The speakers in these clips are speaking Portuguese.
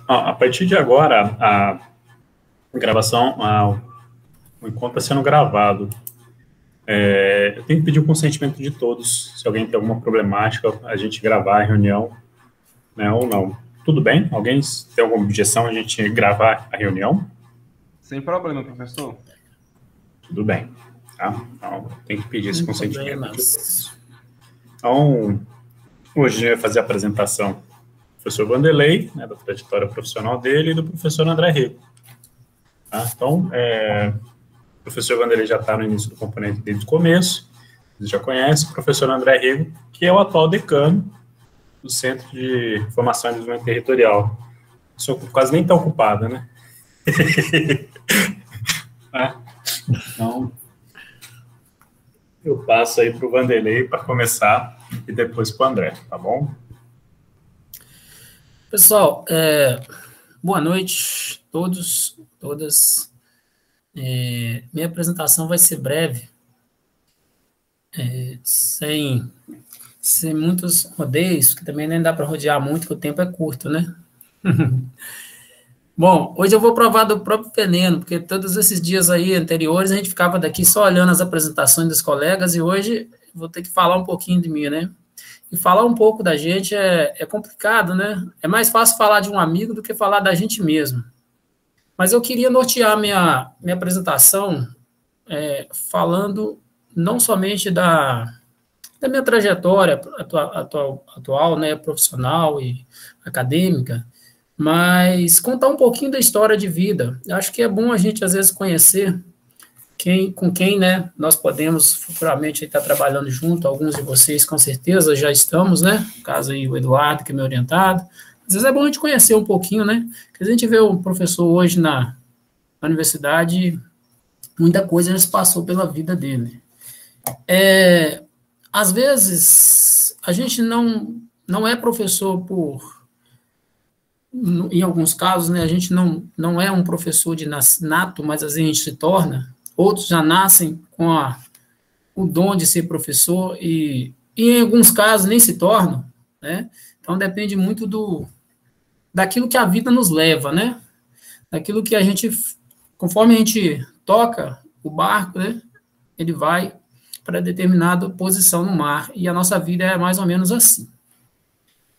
A partir de agora, a gravação, o encontro está sendo gravado. Eu tenho que pedir o consentimento de todos. Se alguém tem alguma problemática, a gente gravar a reunião, né, ou não. Tudo bem? Alguém tem alguma objeção a gente gravar a reunião? Sem problema, professor. Tudo bem. Tá? Então, tem que pedir esse consentimento de todos. Então, hoje a gente vai fazer a apresentação do professor Vanderlei, né, da trajetória profissional dele, e do professor André Rego. Tá? Então, o professor Vanderlei já está no início do componente desde o começo, você já conhece. O professor André Rego, que é o atual decano do Centro de Formação e Desenvolvimento Territorial. A pessoa quase nem está ocupada, né? Então, eu passo aí para o Vanderlei para começar e depois para o André, tá bom? Pessoal, boa noite a todos, todas. Minha apresentação vai ser breve, sem muitos rodeios, que também nem dá para rodear muito, que o tempo é curto, né? Bom, hoje eu vou provar do próprio veneno, porque todos esses dias aí anteriores a gente ficava daqui só olhando as apresentações dos colegas, e hoje vou ter que falar um pouquinho de mim, né? E falar um pouco da gente é complicado, né? É mais fácil falar de um amigo do que falar da gente mesmo. Mas eu queria nortear minha apresentação falando não somente da minha trajetória atual, né, profissional e acadêmica, mas contar um pouquinho da história de vida. Eu acho que é bom a gente, às vezes, conhecer com quem, né, nós podemos futuramente estar trabalhando junto. Alguns de vocês, com certeza, já estamos, né? No caso aí, o Eduardo, que é meu orientado. Às vezes é bom a gente conhecer um pouquinho, né? Porque a gente vê o professor hoje na universidade, muita coisa já se passou pela vida dele. Às vezes, a gente não é professor em alguns casos, né, a gente não é um professor de nato, mas às vezes a gente se torna. Outros já nascem com o dom de ser professor e em alguns casos nem se tornam, né? Então depende muito daquilo que a vida nos leva, né? Daquilo que a gente, conforme a gente toca o barco, né, ele vai para determinada posição no mar, e a nossa vida é mais ou menos assim.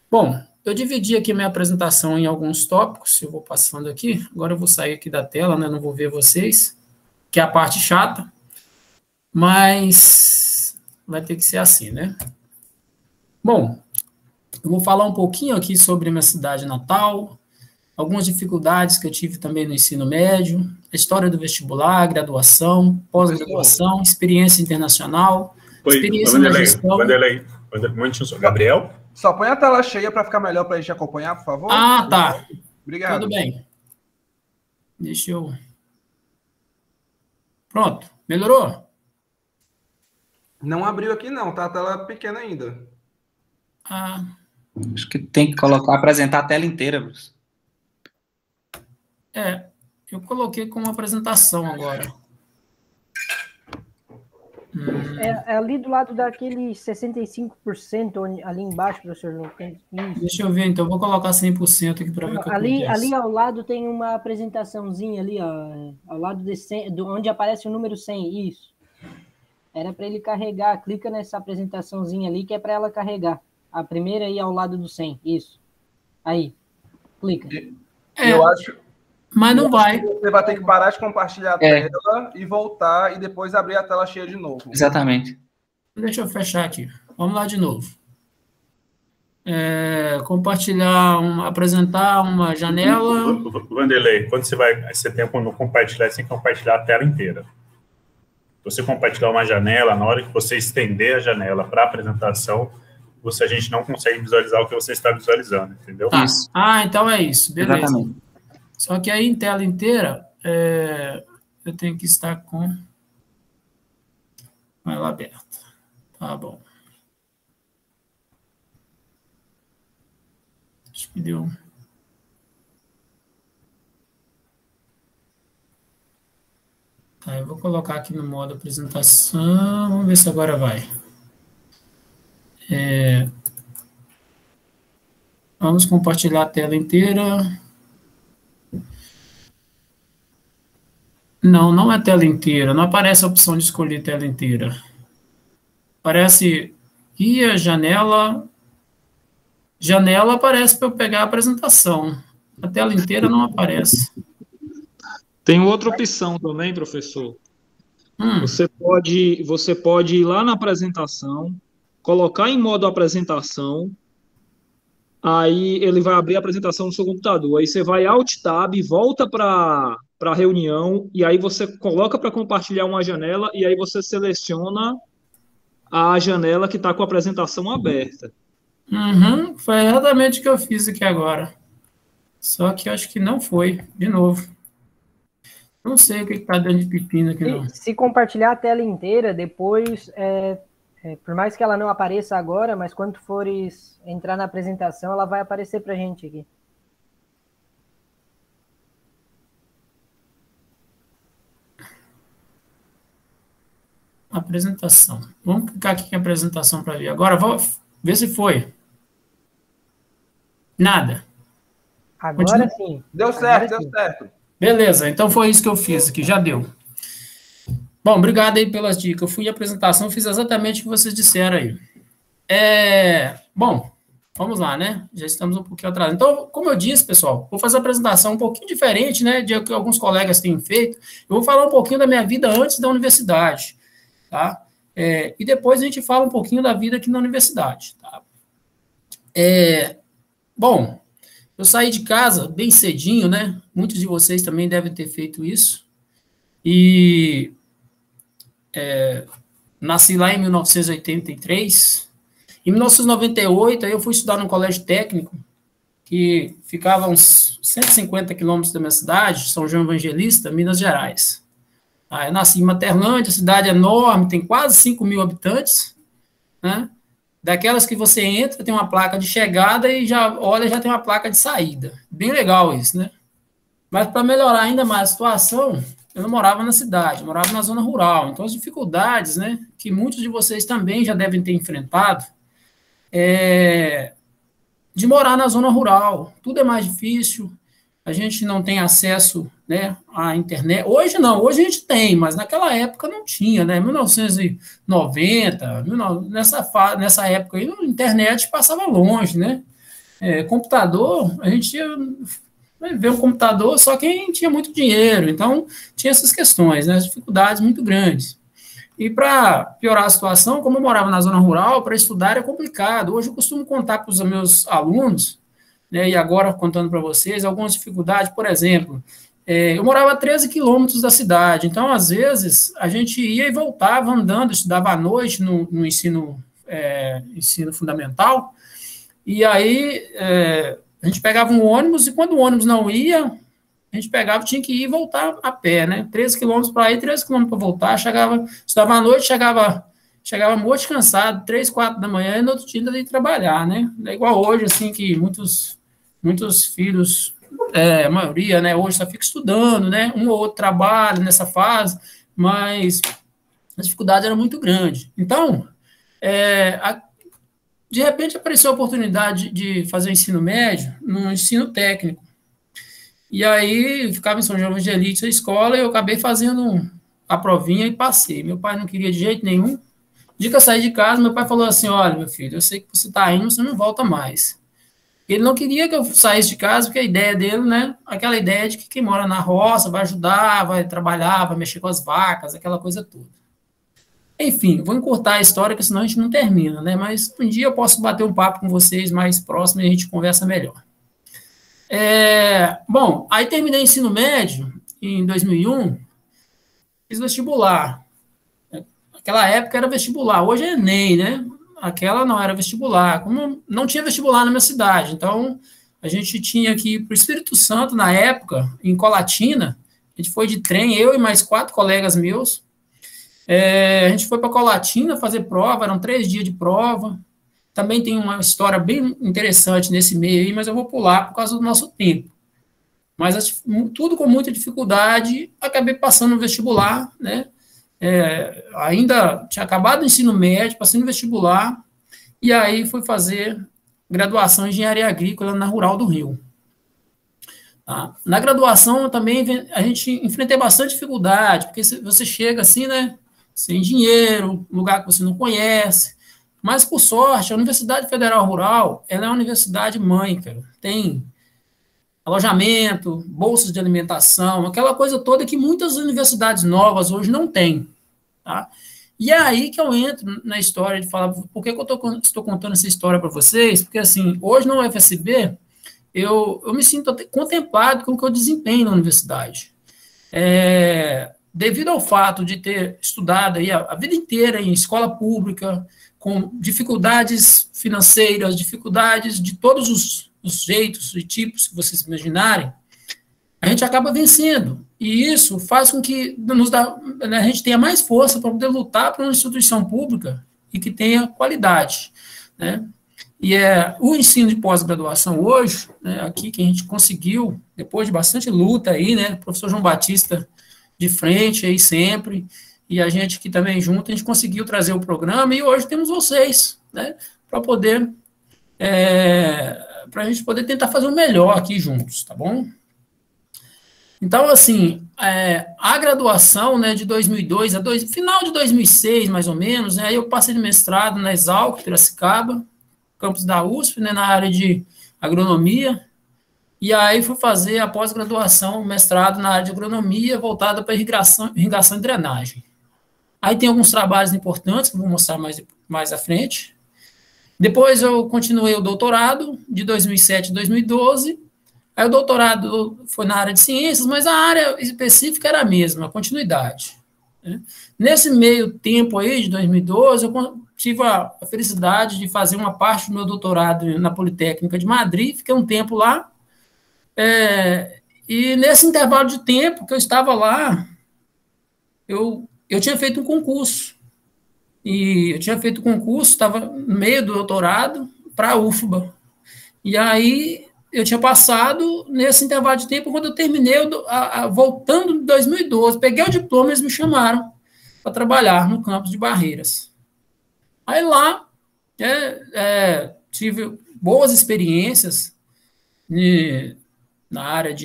Bom, eu dividi aqui minha apresentação em alguns tópicos, eu vou passando aqui, agora eu vou sair aqui da tela, né, não vou ver vocês, que é a parte chata, mas vai ter que ser assim, né? Bom, eu vou falar um pouquinho aqui sobre a minha cidade natal, algumas dificuldades que eu tive também no ensino médio, a história do vestibular, graduação, pós-graduação, experiência internacional, experiência na gestão... Vanderlei, Gabriel? Só põe a tela cheia para ficar melhor para a gente acompanhar, por favor. Ah, tá. Obrigado. Tudo bem. Deixa eu... Pronto. Melhorou? Não abriu aqui não, tá a tela pequena ainda. Acho que tem que apresentar a tela inteira, Bruce. Eu coloquei como apresentação agora. É ali do lado daquele 65%, ali embaixo, professor. Não tem isso. Deixa eu ver, então. Eu vou colocar 100% aqui para ver o que ali, acontece. ali ao lado tem uma apresentaçãozinha ali, ó, ao lado onde aparece o número 100, isso. Era para ele carregar. Clica nessa apresentaçãozinha ali, que é para ela carregar. A primeira aí ao lado do 100, isso. Aí, clica. Eu acho... Mas não vai. Você vai ter que parar de compartilhar a tela e voltar e depois abrir a tela cheia de novo. Exatamente. Deixa eu fechar aqui. Vamos lá de novo. Compartilhar, apresentar uma janela. Vanderlei, quando você tem como compartilhar, você tem que compartilhar a tela inteira. Você compartilhar uma janela, na hora que você estender a janela para a apresentação, a gente não consegue visualizar o que você está visualizando, entendeu? Tá. Então é isso. Beleza. Exatamente. Só que aí em tela inteira, eu tenho que estar com ela aberta. Tá bom. Acho que deu. Tá, eu vou colocar aqui no modo apresentação. Vamos ver se agora vai. Vamos compartilhar a tela inteira. Não, não é tela inteira. Não aparece a opção de escolher tela inteira. Aparece guia, janela. Janela aparece para eu pegar a apresentação. A tela inteira não aparece. Tem outra opção também, professor. Você pode ir lá na apresentação, colocar em modo apresentação, aí ele vai abrir a apresentação no seu computador. Aí você vai Alt Tab, volta para a reunião, e aí você coloca para compartilhar uma janela, e aí você seleciona a janela que está com a apresentação aberta. Foi exatamente o que eu fiz aqui agora. Só que eu acho que não foi, de novo. Não sei o que está dando de pepino aqui, não. Se compartilhar a tela inteira, depois, por mais que ela não apareça agora, mas quando tu fores entrar na apresentação, ela vai aparecer para a gente aqui. Apresentação. Vamos clicar aqui em apresentação para ver. Agora, vou ver se foi. Nada. Agora sim. Deu certo, deu certo. Beleza, então foi isso que eu fiz aqui, já deu. Bom, obrigado aí pelas dicas. Eu fui à apresentação, fiz exatamente o que vocês disseram aí. Bom, vamos lá, né? Já estamos um pouquinho atrasados. Então, como eu disse, pessoal, vou fazer a apresentação um pouquinho diferente, né, de que alguns colegas têm feito. Eu vou falar um pouquinho da minha vida antes da universidade, tá? E depois a gente fala um pouquinho da vida aqui na universidade, tá? Bom, eu saí de casa bem cedinho, né? Muitos de vocês também devem ter feito isso. E nasci lá em 1983. Em 1998, aí eu fui estudar num colégio técnico que ficava a uns 150 quilômetros da minha cidade, São João Evangelista, Minas Gerais. Eu nasci em Materlândia, cidade enorme, tem quase 5 mil habitantes, né? Daquelas que você entra, tem uma placa de chegada e já olha, já tem uma placa de saída. Bem legal isso, né? Mas para melhorar ainda mais a situação, eu não morava na cidade, eu morava na zona rural. Então, as dificuldades, né, que muitos de vocês também já devem ter enfrentado, de morar na zona rural. Tudo é mais difícil, a gente não tem acesso, né, à internet. Hoje não, hoje a gente tem, mas naquela época não tinha, né? 1990, nessa época aí, a internet passava longe, né? Computador, a gente ia ver um computador só quem tinha muito dinheiro, então tinha essas questões, né? Dificuldades muito grandes. E para piorar a situação, como eu morava na zona rural, para estudar era complicado. Hoje eu costumo contar para os meus alunos, né, e agora contando para vocês, algumas dificuldades, por exemplo, eu morava a 13 quilômetros da cidade, então, às vezes, a gente ia e voltava andando, estudava à noite no ensino fundamental, e aí a gente pegava um ônibus, e quando o ônibus não ia, a gente pegava, tinha que ir e voltar a pé, né, 13 quilômetros para ir, 13 quilômetros para voltar, estudava à noite, chegava morto e cansado, 3, 4 da manhã, e no outro dia ainda ia trabalhar, né, é igual hoje, assim, que muitos filhos, a maioria, né, hoje só fica estudando, né, um ou outro trabalho nessa fase, mas a dificuldade era muito grande. Então, de repente apareceu a oportunidade de fazer o ensino médio no ensino técnico. E aí, ficava em São João Evangelista, a escola, e eu acabei fazendo a provinha e passei. Meu pai não queria de jeito nenhum. No dia que eu saí de casa, meu pai falou assim, olha, meu filho, eu sei que você está indo, você não volta mais. Ele não queria que eu saísse de casa, porque a ideia dele, né, aquela ideia de que quem mora na roça vai ajudar, vai trabalhar, vai mexer com as vacas, aquela coisa toda. Enfim, vou encurtar a história, porque senão a gente não termina, né, mas um dia eu posso bater um papo com vocês mais próximo e a gente conversa melhor. Bom, aí terminei o ensino médio em 2001, fiz vestibular. Naquela época era vestibular, hoje é Enem, né? Aquela não era vestibular. Como não tinha vestibular na minha cidade, então a gente tinha que ir para o Espírito Santo, na época, em Colatina. A gente foi de trem, eu e mais 4 colegas meus. A gente foi para Colatina fazer prova, eram 3 dias de prova. Também tem uma história bem interessante nesse meio aí, mas eu vou pular por causa do nosso tempo. Mas tudo com muita dificuldade, acabei passando no vestibular, né? Ainda tinha acabado o ensino médio, passei no vestibular, e aí fui fazer graduação em Engenharia Agrícola na Rural do Rio. Tá? Na graduação também a gente enfrentei bastante dificuldade, porque você chega assim, né, sem dinheiro, lugar que você não conhece, mas por sorte, a Universidade Federal Rural, ela é uma universidade mãe, cara, tem alojamento, bolsas de alimentação, aquela coisa toda que muitas universidades novas hoje não têm, tá? E é aí que eu entro na história de falar, por que eu estou contando essa história para vocês? Porque, assim, hoje na UFSB, eu me sinto contemplado com o que eu desempenho na universidade. Devido ao fato de ter estudado aí a vida inteira em escola pública, com dificuldades financeiras, dificuldades de todos os jeitos e tipos que vocês imaginarem, a gente acaba vencendo. E isso faz com que a gente tenha mais força para poder lutar por uma instituição pública e que tenha qualidade, né? E o ensino de pós-graduação hoje, né, aqui que a gente conseguiu, depois de bastante luta aí, né, o professor João Batista de frente aí sempre, e a gente aqui também junto, a gente conseguiu trazer o programa, e hoje temos vocês, né, para poder, para a gente poder tentar fazer o melhor aqui juntos, tá bom? Então, assim, a graduação, né, de 2002 final de 2006, mais ou menos, né, aí eu passei de mestrado na Exalc, Piracicaba, campus da USP, né, na área de agronomia, e aí fui fazer a pós-graduação, mestrado na área de agronomia, voltada para irrigação e drenagem. Aí tem alguns trabalhos importantes, que eu vou mostrar mais à frente. Depois eu continuei o doutorado, de 2007 a 2012, aí o doutorado foi na área de ciências, mas a área específica era a mesma, a continuidade, né? Nesse meio tempo aí, de 2012, eu tive a felicidade de fazer uma parte do meu doutorado na Politécnica de Madrid, fiquei um tempo lá, e nesse intervalo de tempo que eu estava lá, eu tinha feito um concurso, e eu tinha feito concurso, estava no meio do doutorado, para a UFBA, e aí eu tinha passado nesse intervalo de tempo, quando eu terminei, voltando em 2012, peguei o diploma, eles me chamaram para trabalhar no campus de Barreiras. Aí lá, tive boas experiências na área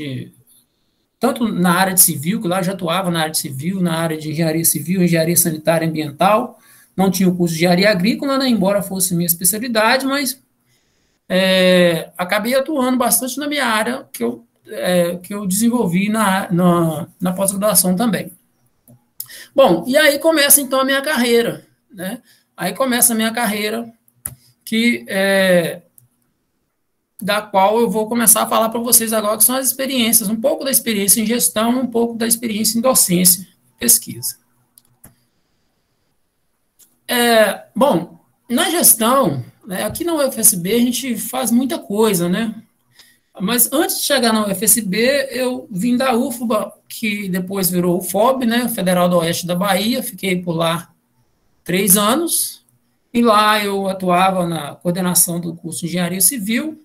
tanto na área de civil, que lá eu já atuava na área de civil, na área de engenharia civil, engenharia sanitária e ambiental, não tinha o curso de engenharia agrícola, né, embora fosse minha especialidade, mas acabei atuando bastante na minha área que eu desenvolvi na pós-graduação também. Bom, e aí começa então a minha carreira, né? Aí começa a minha carreira, da qual eu vou começar a falar para vocês agora, que são as experiências, um pouco da experiência em gestão, um pouco da experiência em docência e pesquisa. Bom, na gestão, né, aqui na UFSB a gente faz muita coisa, né? Mas antes de chegar na UFSB, eu vim da UFBA, que depois virou o FOB, né, Federal do Oeste da Bahia, fiquei por lá 3 anos, e lá eu atuava na coordenação do curso de Engenharia Civil,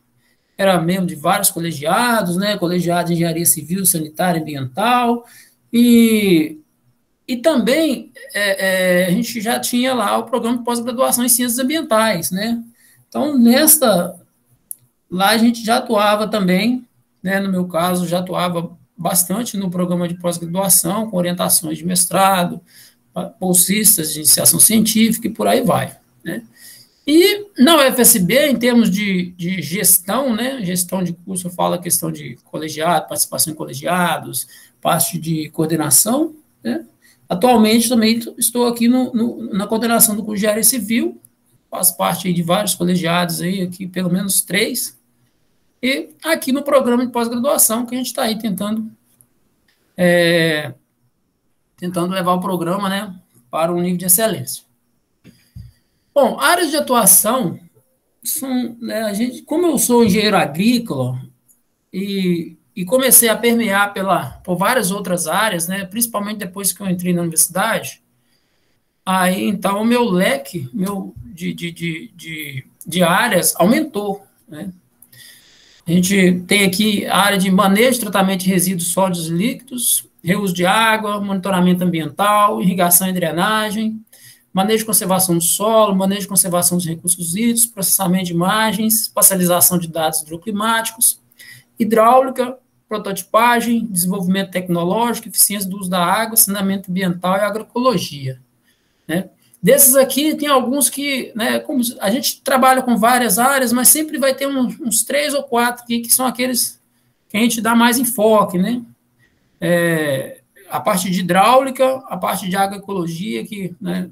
era membro de vários colegiados, né, colegiado de Engenharia Civil, Sanitária e Ambiental, e também a gente já tinha lá o programa de pós-graduação em Ciências Ambientais, né, então lá a gente já atuava também, né, no meu caso, já atuava bastante no programa de pós-graduação, com orientações de mestrado, bolsistas de iniciação científica e por aí vai, né. E na UFSB, em termos de gestão, né, gestão de curso, eu falo a questão de colegiado, participação em colegiados, parte de coordenação, né. Atualmente também estou aqui na coordenação do curso de Engenharia Civil, faço parte aí de vários colegiados aí, aqui pelo menos 3, e aqui no programa de pós-graduação, que a gente está aí tentando levar o programa, né, para um nível de excelência. Bom, áreas de atuação são, né, como eu sou engenheiro agrícola e comecei a permear por várias outras áreas, né, principalmente depois que eu entrei na universidade, aí então o meu leque de áreas aumentou, né. A gente tem aqui a área de manejo e tratamento de resíduos sólidos e líquidos, reuso de água, monitoramento ambiental, irrigação e drenagem, manejo de conservação do solo, manejo de conservação dos recursos hídricos, processamento de imagens, espacialização de dados hidroclimáticos, hidráulica, prototipagem, desenvolvimento tecnológico, eficiência do uso da água, saneamento ambiental e agroecologia, né? Desses aqui, tem alguns que, né, como a gente trabalha com várias áreas, mas sempre vai ter uns 3 ou 4 aqui, que são aqueles que a gente dá mais enfoque, né? A parte de hidráulica, a parte de agroecologia, que, né,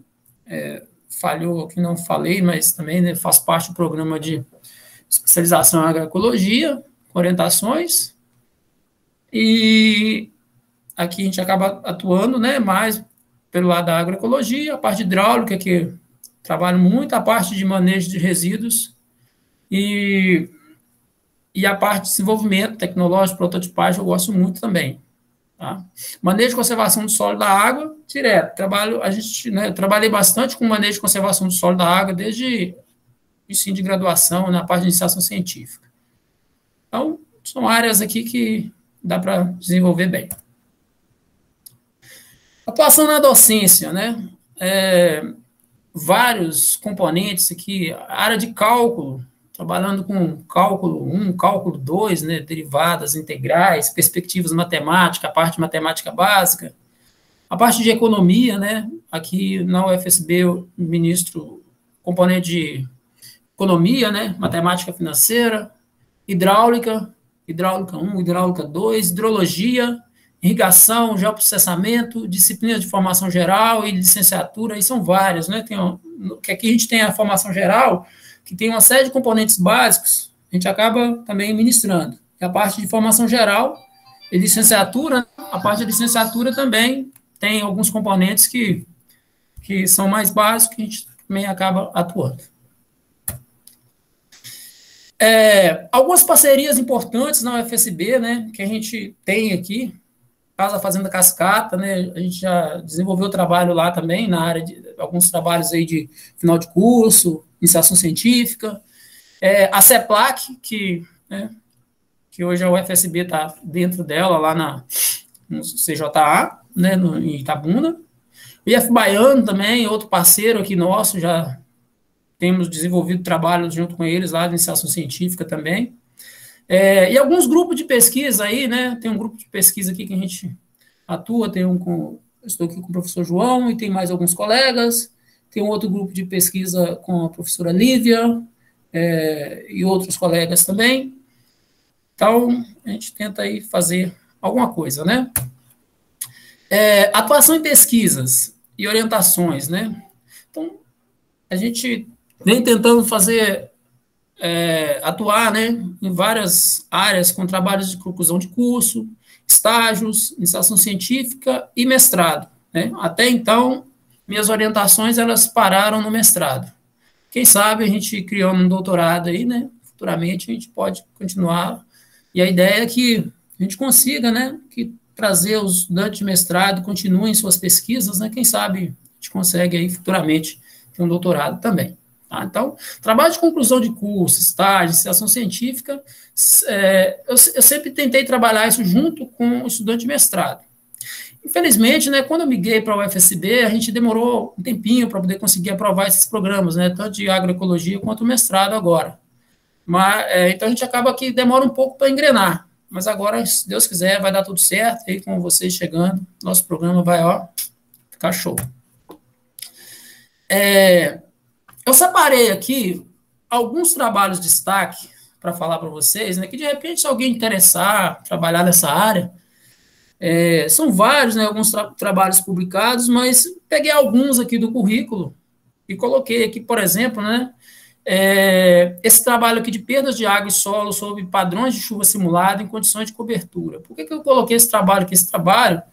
falhou, que não falei, mas também, né, faz parte do programa de especialização em agroecologia, orientações, e aqui a gente acaba atuando, né, mais pelo lado da agroecologia, a parte hidráulica, que trabalho muito, a parte de manejo de resíduos, e a parte de desenvolvimento tecnológico, prototipagem, eu gosto muito também. Tá? Manejo de conservação do solo e da água, direto. Eu trabalhei bastante com manejo de conservação do solo e da água desde o ensino de graduação, na parte de iniciação científica. Então, são áreas aqui que dá para desenvolver bem. Atuação na docência, né? Vários componentes aqui, área de cálculo, trabalhando com cálculo 1, cálculo 2, né, derivadas integrais, perspectivas matemáticas, a parte de matemática básica, a parte de economia, né, aqui na UFSB eu ministro componente de economia, né, matemática financeira, hidráulica 1, hidráulica 2, hidrologia, irrigação, geoprocessamento, disciplina de formação geral e licenciatura, aí são várias, né, que aqui a gente tem a formação geral, que tem uma série de componentes básicos, a gente acaba também ministrando. E a parte de formação geral e licenciatura, a parte de licenciatura também tem alguns componentes que são mais básicos, que a gente também acaba atuando. Algumas parcerias importantes na UFSB, né, que a gente tem aqui, Casa Fazenda Cascata, né, a gente já desenvolveu trabalho lá também, na área de alguns trabalhos aí de final de curso, iniciação científica, a CEPLAC, que hoje a UFSB está dentro dela, lá no CJA, né, em Itabuna, o IF Baiano também, outro parceiro aqui nosso, já temos desenvolvido trabalho junto com eles lá de iniciação científica também, e alguns grupos de pesquisa aí, né, tem um grupo de pesquisa aqui que a gente atua, estou aqui com o professor João e tem mais alguns colegas, tem um outro grupo de pesquisa com a professora Lívia e outros colegas também. Então, a gente tenta aí fazer alguma coisa, né? Atuação em pesquisas e orientações, né? Então, a gente vem tentando atuar, né, em várias áreas com trabalhos de conclusão de curso, estágios, iniciação científica e mestrado, né? Até então, minhas orientações, elas pararam no mestrado. Quem sabe a gente criando um doutorado aí, né, futuramente a gente pode continuar, e a ideia é que a gente consiga, né, que trazer os estudantes de mestrado, continuem suas pesquisas, né, quem sabe a gente consegue aí futuramente ter um doutorado também. Tá? Então, trabalho de conclusão de curso, estágio, iniciação científica, eu sempre tentei trabalhar isso junto com o estudante de mestrado. Infelizmente, né, quando eu migrei para a UFSB, a gente demorou um tempinho para poder conseguir aprovar esses programas, né, tanto de agroecologia quanto o mestrado agora. Mas, então, a gente acaba que demora um pouco para engrenar. Mas agora, se Deus quiser, vai dar tudo certo. Aí, com vocês chegando, nosso programa vai, ficar show. Eu separei aqui alguns trabalhos de destaque para falar para vocês, né, que, de repente, se alguém interessar, trabalhar nessa área, são vários, né, alguns trabalhos publicados, mas peguei alguns aqui do currículo e coloquei aqui, por exemplo, né, esse trabalho aqui de perdas de água e solo sob padrões de chuva simulado em condições de cobertura. Por que eu coloquei esse trabalho aqui? Esse trabalho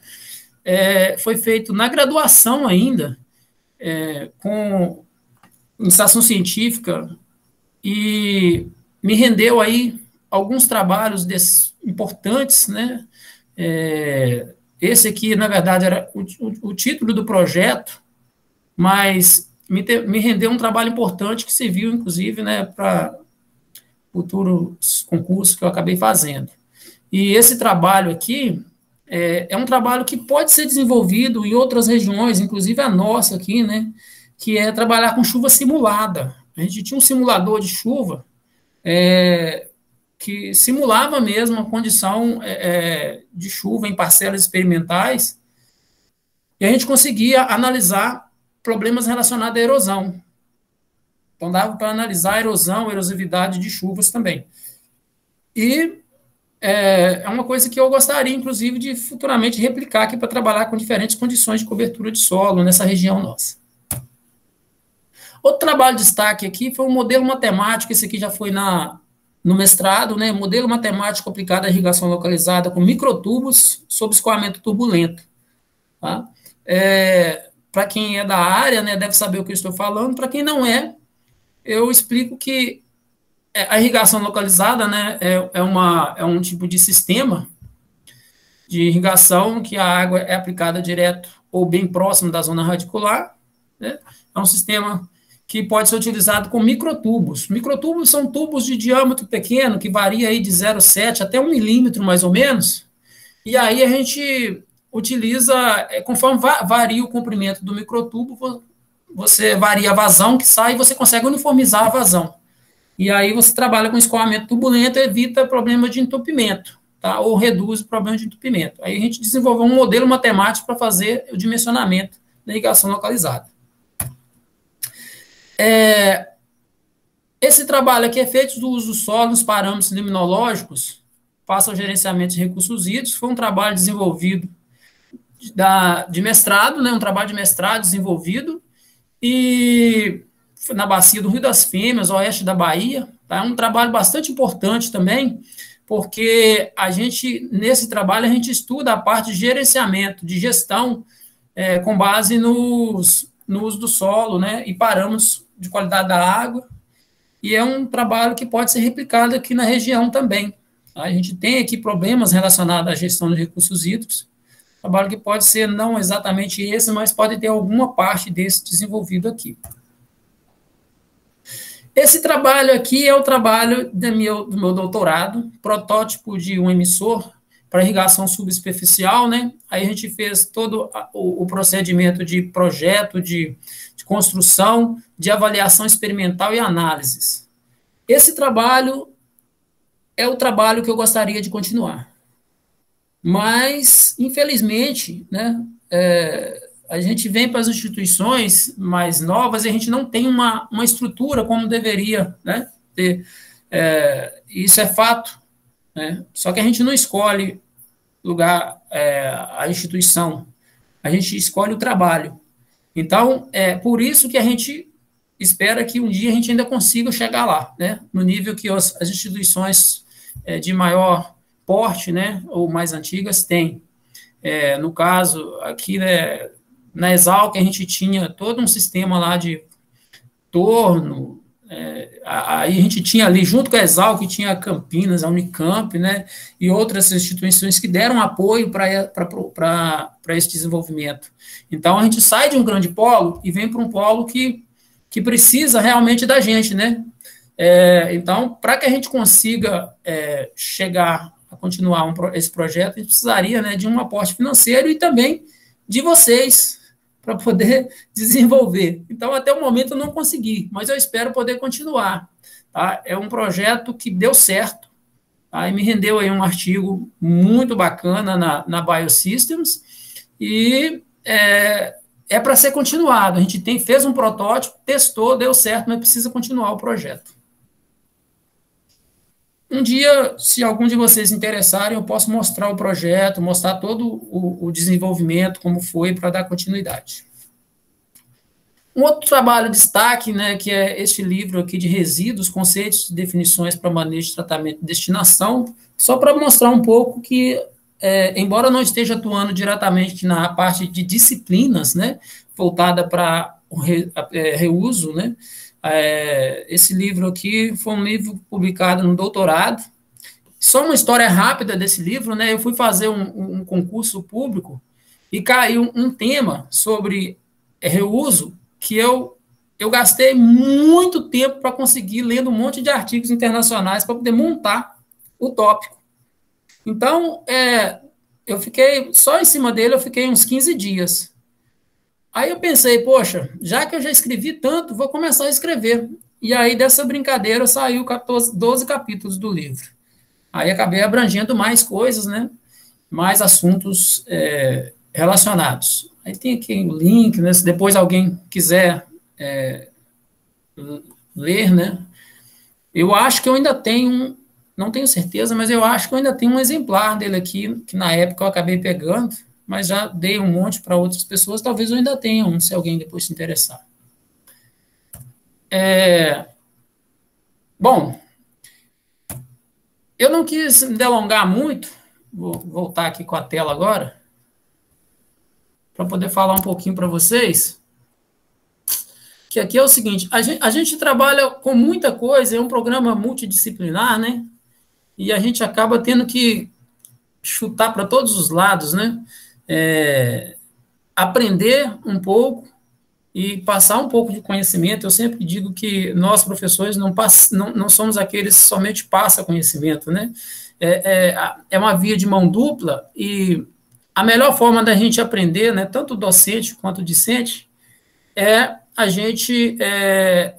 foi feito na graduação ainda, com iniciação científica, e me rendeu aí alguns trabalhos importantes, né? Esse aqui, na verdade, era o título do projeto, mas me rendeu um trabalho importante que serviu, inclusive, né, para futuros concursos que eu acabei fazendo. E esse trabalho aqui é um trabalho que pode ser desenvolvido em outras regiões, inclusive a nossa aqui, né, que é trabalhar com chuva simulada. A gente tinha um simulador de chuva que simulava mesmo a condição de chuva em parcelas experimentais, e a gente conseguia analisar problemas relacionados à erosão. Então, dava para analisar a erosão, a erosividade de chuvas também. E é uma coisa que eu gostaria, inclusive, de futuramente replicar aqui para trabalhar com diferentes condições de cobertura de solo nessa região nossa. Outro trabalho de destaque aqui foi um modelo matemático, esse aqui já foi no mestrado, né? Modelo matemático aplicado à irrigação localizada com microtubos sob escoamento turbulento. Tá? Para quem é da área, né, deve saber o que eu estou falando. Para quem não é, eu explico que a irrigação localizada, né, é um tipo de sistema de irrigação que a água é aplicada direto ou bem próximo da zona radicular, né? É um sistema que pode ser utilizado com microtubos. Microtubos são tubos de diâmetro pequeno, que varia aí de 0,7 até 1 milímetro, mais ou menos, e aí a gente utiliza, conforme varia o comprimento do microtubo, você varia a vazão que sai e você consegue uniformizar a vazão. E aí você trabalha com escoamento turbulento e evita problema de entupimento, tá? Ou reduz o problema de entupimento. Aí a gente desenvolveu um modelo matemático para fazer o dimensionamento da irrigação localizada. Esse trabalho aqui é feito do uso do solo nos parâmetros liminológicos, passa ao gerenciamento de recursos hídricos, foi um trabalho desenvolvido de mestrado, né? Um trabalho de mestrado desenvolvido, e na bacia do Rio das Fêmeas, oeste da Bahia, tá? É um trabalho bastante importante também, porque nesse trabalho, a gente estuda a parte de gerenciamento, de gestão, com base no uso do solo, né, e parâmetros de qualidade da água, e é um trabalho que pode ser replicado aqui na região também. Tá? A gente tem aqui problemas relacionados à gestão de recursos hídricos, trabalho que pode ser não exatamente esse, mas pode ter alguma parte desse desenvolvido aqui. Esse trabalho aqui é o trabalho do meu doutorado, protótipo de um emissor para irrigação subsuperficial, né? Aí a gente fez todo o procedimento de projeto, de construção, de avaliação experimental e análises. Esse trabalho é o trabalho que eu gostaria de continuar. Mas, infelizmente, né, a gente vem para as instituições mais novas e a gente não tem uma estrutura como deveria, né, ter. Isso é fato, né? Só que a gente não escolhe lugar, a instituição, a gente escolhe o trabalho. Então, é por isso que a gente espera que um dia a gente ainda consiga chegar lá, né, no nível que as instituições de maior porte, né, ou mais antigas têm. No caso, aqui, né, na Exalc, a gente tinha todo um sistema lá de torno, aí a gente tinha ali, junto com a Exalc, tinha a Campinas, a Unicamp, né, e outras instituições que deram apoio para esse desenvolvimento. Então, a gente sai de um grande polo e vem para um polo que precisa realmente da gente, né. Então, para que a gente consiga chegar a continuar esse projeto, a gente precisaria, né, de um aporte financeiro e também de vocês, para poder desenvolver. Então, até o momento eu não consegui, mas eu espero poder continuar. Tá? É um projeto que deu certo, tá? E me rendeu aí um artigo muito bacana na Biosystems, e é para ser continuado. A gente fez um protótipo, testou, deu certo, mas precisa continuar o projeto. Um dia, se algum de vocês interessarem, eu posso mostrar o projeto, mostrar todo o desenvolvimento, como foi, para dar continuidade. Um outro trabalho de destaque, né, que é este livro aqui de resíduos, conceitos e definições para manejo, tratamento e destinação, só para mostrar um pouco que, embora eu não esteja atuando diretamente na parte de disciplinas, né, voltada para o reuso, né, esse livro aqui foi um livro publicado no doutorado. Só uma história rápida desse livro, né? Eu fui fazer um concurso público e caiu um tema sobre reuso que eu gastei muito tempo para conseguir, lendo um monte de artigos internacionais para poder montar o tópico. Então, eu fiquei, só em cima dele, eu fiquei uns 15 dias. Aí eu pensei, poxa, já que eu já escrevi tanto, vou começar a escrever. E aí, dessa brincadeira, saiu 12 capítulos do livro. Aí acabei abrangendo mais coisas, né? Mais assuntos relacionados. Aí tem aqui o link, né? Se depois alguém quiser ler, né? Eu acho que eu ainda tenho, não tenho certeza, mas eu acho que eu ainda tenho um exemplar dele aqui, que na época eu acabei pegando, mas já dei um monte para outras pessoas, talvez eu ainda tenha um, se alguém depois se interessar. Bom, eu não quis me delongar muito, vou voltar aqui com a tela agora, para poder falar um pouquinho para vocês, que aqui é o seguinte, a gente trabalha com muita coisa, é um programa multidisciplinar, né? E a gente acaba tendo que chutar para todos os lados, né? Aprender um pouco e passar um pouco de conhecimento. Eu sempre digo que nós, professores, não somos aqueles que somente passam conhecimento, né? É uma via de mão dupla e a melhor forma da gente aprender, né, tanto o docente quanto o discente, é a gente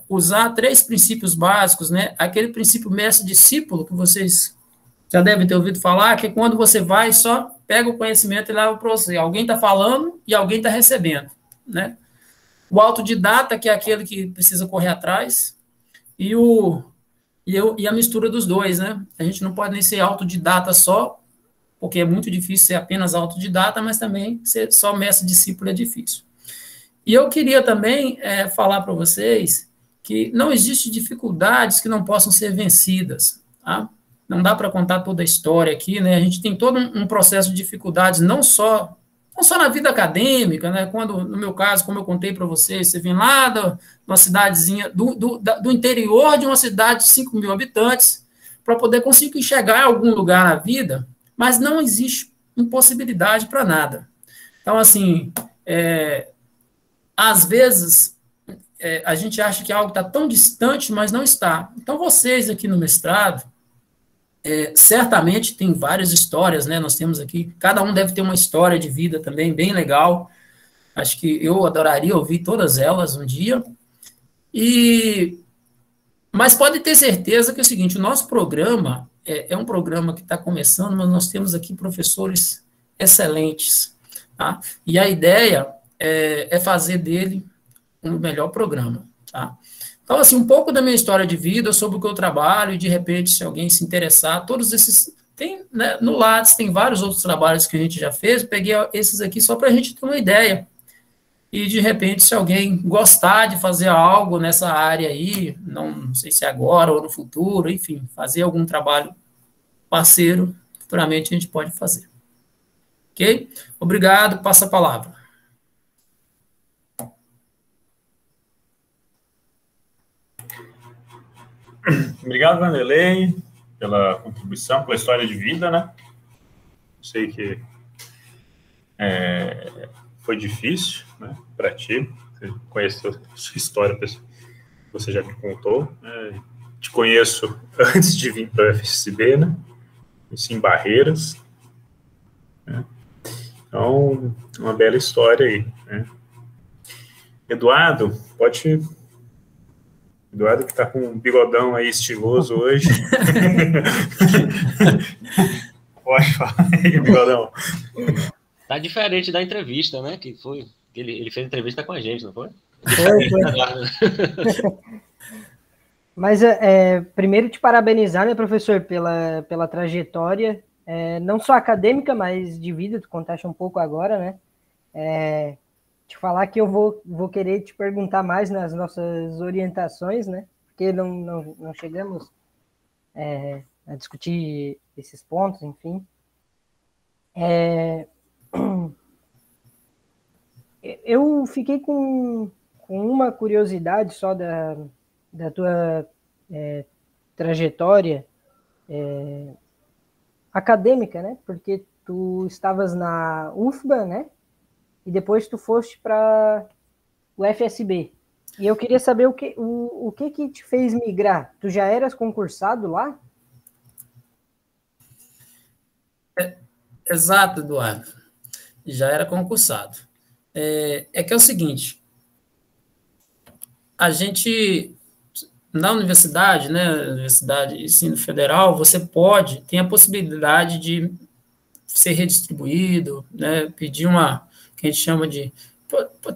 usar 3 princípios básicos, né? Aquele princípio mestre-discípulo, que vocês já devem ter ouvido falar, que é quando você vai, só pega o conhecimento e leva para você. Alguém está falando e alguém está recebendo, né? O autodidata, que é aquele que precisa correr atrás, e a mistura dos dois, né? A gente não pode nem ser autodidata só, porque é muito difícil ser apenas autodidata, mas também ser só mestre-discípulo é difícil. E eu queria também falar para vocês que não existe dificuldades que não possam ser vencidas, tá? Não dá para contar toda a história aqui, né? A gente tem todo um processo de dificuldades, não só na vida acadêmica, né? Quando, no meu caso, como eu contei para vocês, você vem lá de uma cidadezinha, do interior de uma cidade de 5 mil habitantes, para poder conseguir chegar em algum lugar na vida, mas não existe impossibilidade para nada. Então, assim, às vezes, a gente acha que algo está tão distante, mas não está. Então, vocês aqui no mestrado, certamente tem várias histórias, né? Nós temos aqui, cada um deve ter uma história de vida também bem legal. Acho que eu adoraria ouvir todas elas um dia. Mas pode ter certeza que é o seguinte, o nosso programa é um programa que está começando, mas nós temos aqui professores excelentes, tá? E a ideia é fazer dele um melhor programa, tá? Então, assim, um pouco da minha história de vida, sobre o que eu trabalho, e de repente, se alguém se interessar, todos esses... né, no Lattes tem vários outros trabalhos que a gente já fez, peguei esses aqui só para a gente ter uma ideia. E, de repente, se alguém gostar de fazer algo nessa área aí, não sei se é agora ou no futuro, enfim, fazer algum trabalho parceiro, futuramente a gente pode fazer. Ok? Obrigado, passa a palavra. Obrigado, Vanderlei, pela contribuição, pela história de vida, né? Sei que foi difícil, né, para ti. Você conheceu a sua história, você já me contou. Né? Te conheço antes de vir para a UFSB, né? Em Barreiras. Né? Então, uma bela história aí, né? Eduardo, Eduardo que está com um bigodão aí estiloso hoje. Pode falar aí, bigodão. Tá diferente da entrevista, né? Que ele fez entrevista com a gente, não foi? Foi. Mas primeiro te parabenizar, né, professor, pela trajetória, não só acadêmica, mas de vida, tu contaste um pouco agora, né? Te falar que eu vou querer te perguntar mais nas nossas orientações, né? Porque não chegamos a discutir esses pontos, enfim. Eu fiquei com uma curiosidade só da tua trajetória acadêmica, né? Porque tu estavas na UFBA, né? E depois tu foste para o FSB. E eu queria saber o que te fez migrar. Tu já eras concursado lá? Exato, Eduardo. Já era concursado. é que é o seguinte, a gente, na universidade, né, Universidade de Ensino Federal, você tem a possibilidade de ser redistribuído, né, pedir que a gente chama de...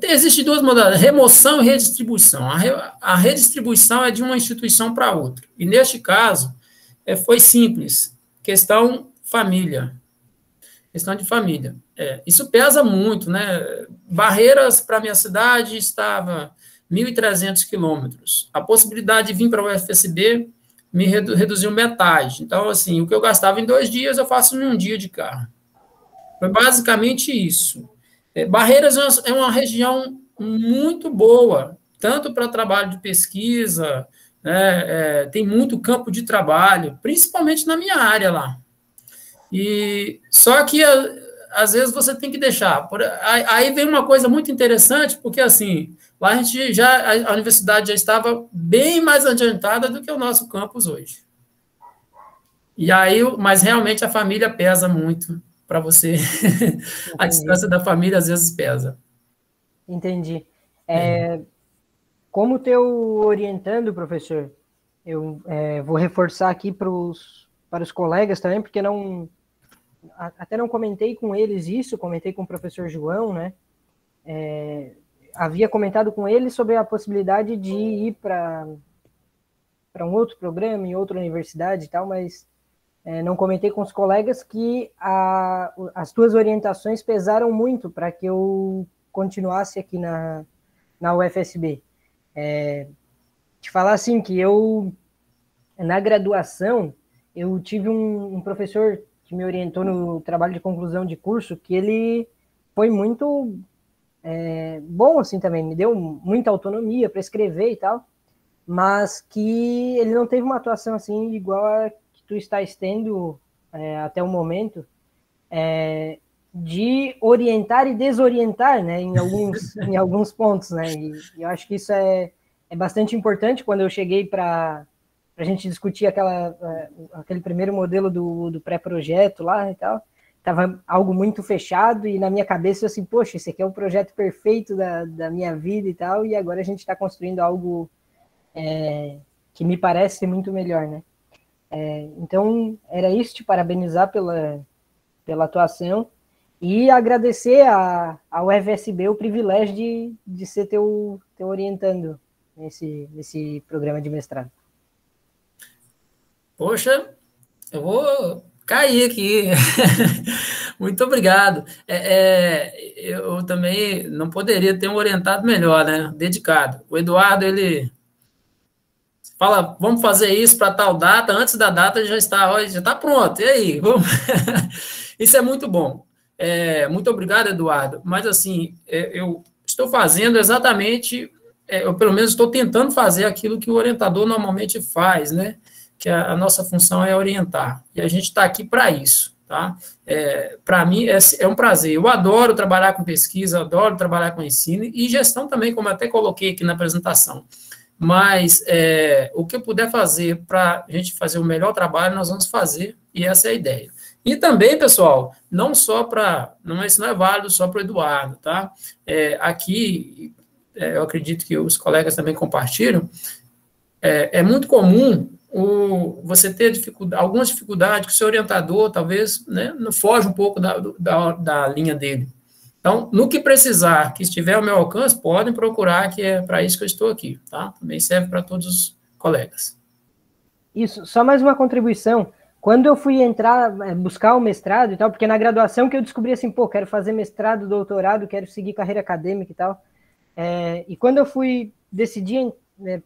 Existem duas modalidades, remoção e redistribuição. A redistribuição é de uma instituição para outra. E, neste caso, foi simples, questão família. Questão de família. Isso pesa muito, né? Barreiras para a minha cidade estava 1.300 quilômetros. A possibilidade de vir para o UFSB me reduziu metade. Então, assim, o que eu gastava em 2 dias, eu faço em 1 dia de carro. Foi basicamente isso. Barreiras é uma região muito boa, tanto para trabalho de pesquisa, né, tem muito campo de trabalho, principalmente na minha área lá. Só que, às vezes, você tem que deixar. Aí vem uma coisa muito interessante, porque, assim, lá a universidade já estava bem mais adiantada do que o nosso campus hoje. Mas realmente a família pesa muito para você. A distância da família às vezes pesa. Entendi. Como teu orientando, professor, eu vou reforçar aqui para os colegas também, porque até não comentei com eles isso, comentei com o professor João, né? Havia comentado com ele sobre a possibilidade de ir para um outro programa, em outra universidade e tal, mas não comentei com os colegas que as tuas orientações pesaram muito para que eu continuasse aqui na UFSB. Te falar assim, que na graduação, eu tive um professor que me orientou no trabalho de conclusão de curso, que ele foi muito bom, assim, também, me deu muita autonomia para escrever e tal, mas que ele não teve uma atuação, assim, igual a que tu estás tendo até o momento, de orientar e desorientar, né, em alguns pontos, né, e eu acho que isso é bastante importante. Quando eu cheguei para a gente discutir aquele primeiro modelo do pré-projeto lá e tal, estava algo muito fechado, e na minha cabeça eu assim, poxa, esse aqui é o projeto perfeito da minha vida e tal, e agora a gente está construindo algo que me parece muito melhor, né? Então, era isso, te parabenizar pela atuação e agradecer ao UFSB o privilégio de ser teu orientando nesse programa de mestrado. Poxa, eu vou cair aqui. Muito obrigado. Eu também não poderia ter um orientado melhor, né? Dedicado. O Eduardo, ele fala, vamos fazer isso para tal data, antes da data já está pronto. E aí? Vamos? Isso é muito bom. Muito obrigado, Eduardo. Mas, assim, eu estou fazendo exatamente, eu pelo menos estou tentando fazer aquilo que o orientador normalmente faz, né? Que a nossa função é orientar. E a gente está aqui para isso, tá? Para mim, é um prazer. Eu adoro trabalhar com pesquisa, adoro trabalhar com ensino e gestão também, como eu até coloquei aqui na apresentação. Mas o que eu puder fazer para a gente fazer o melhor trabalho, nós vamos fazer, e essa é a ideia. E também, pessoal, não só para... Isso não é válido só para o Eduardo, tá? Aqui, eu acredito que os colegas também compartilham, é muito comum você ter algumas dificuldades que o seu orientador, talvez, né, não foge um pouco da linha dele. Então, no que precisar, que estiver ao meu alcance, podem procurar, que é para isso que eu estou aqui, tá? Também serve para todos os colegas. Isso, só mais uma contribuição. Quando eu fui buscar o mestrado e tal, porque na graduação que eu descobri assim, quero fazer mestrado, doutorado, quero seguir carreira acadêmica e tal, e quando eu fui decidir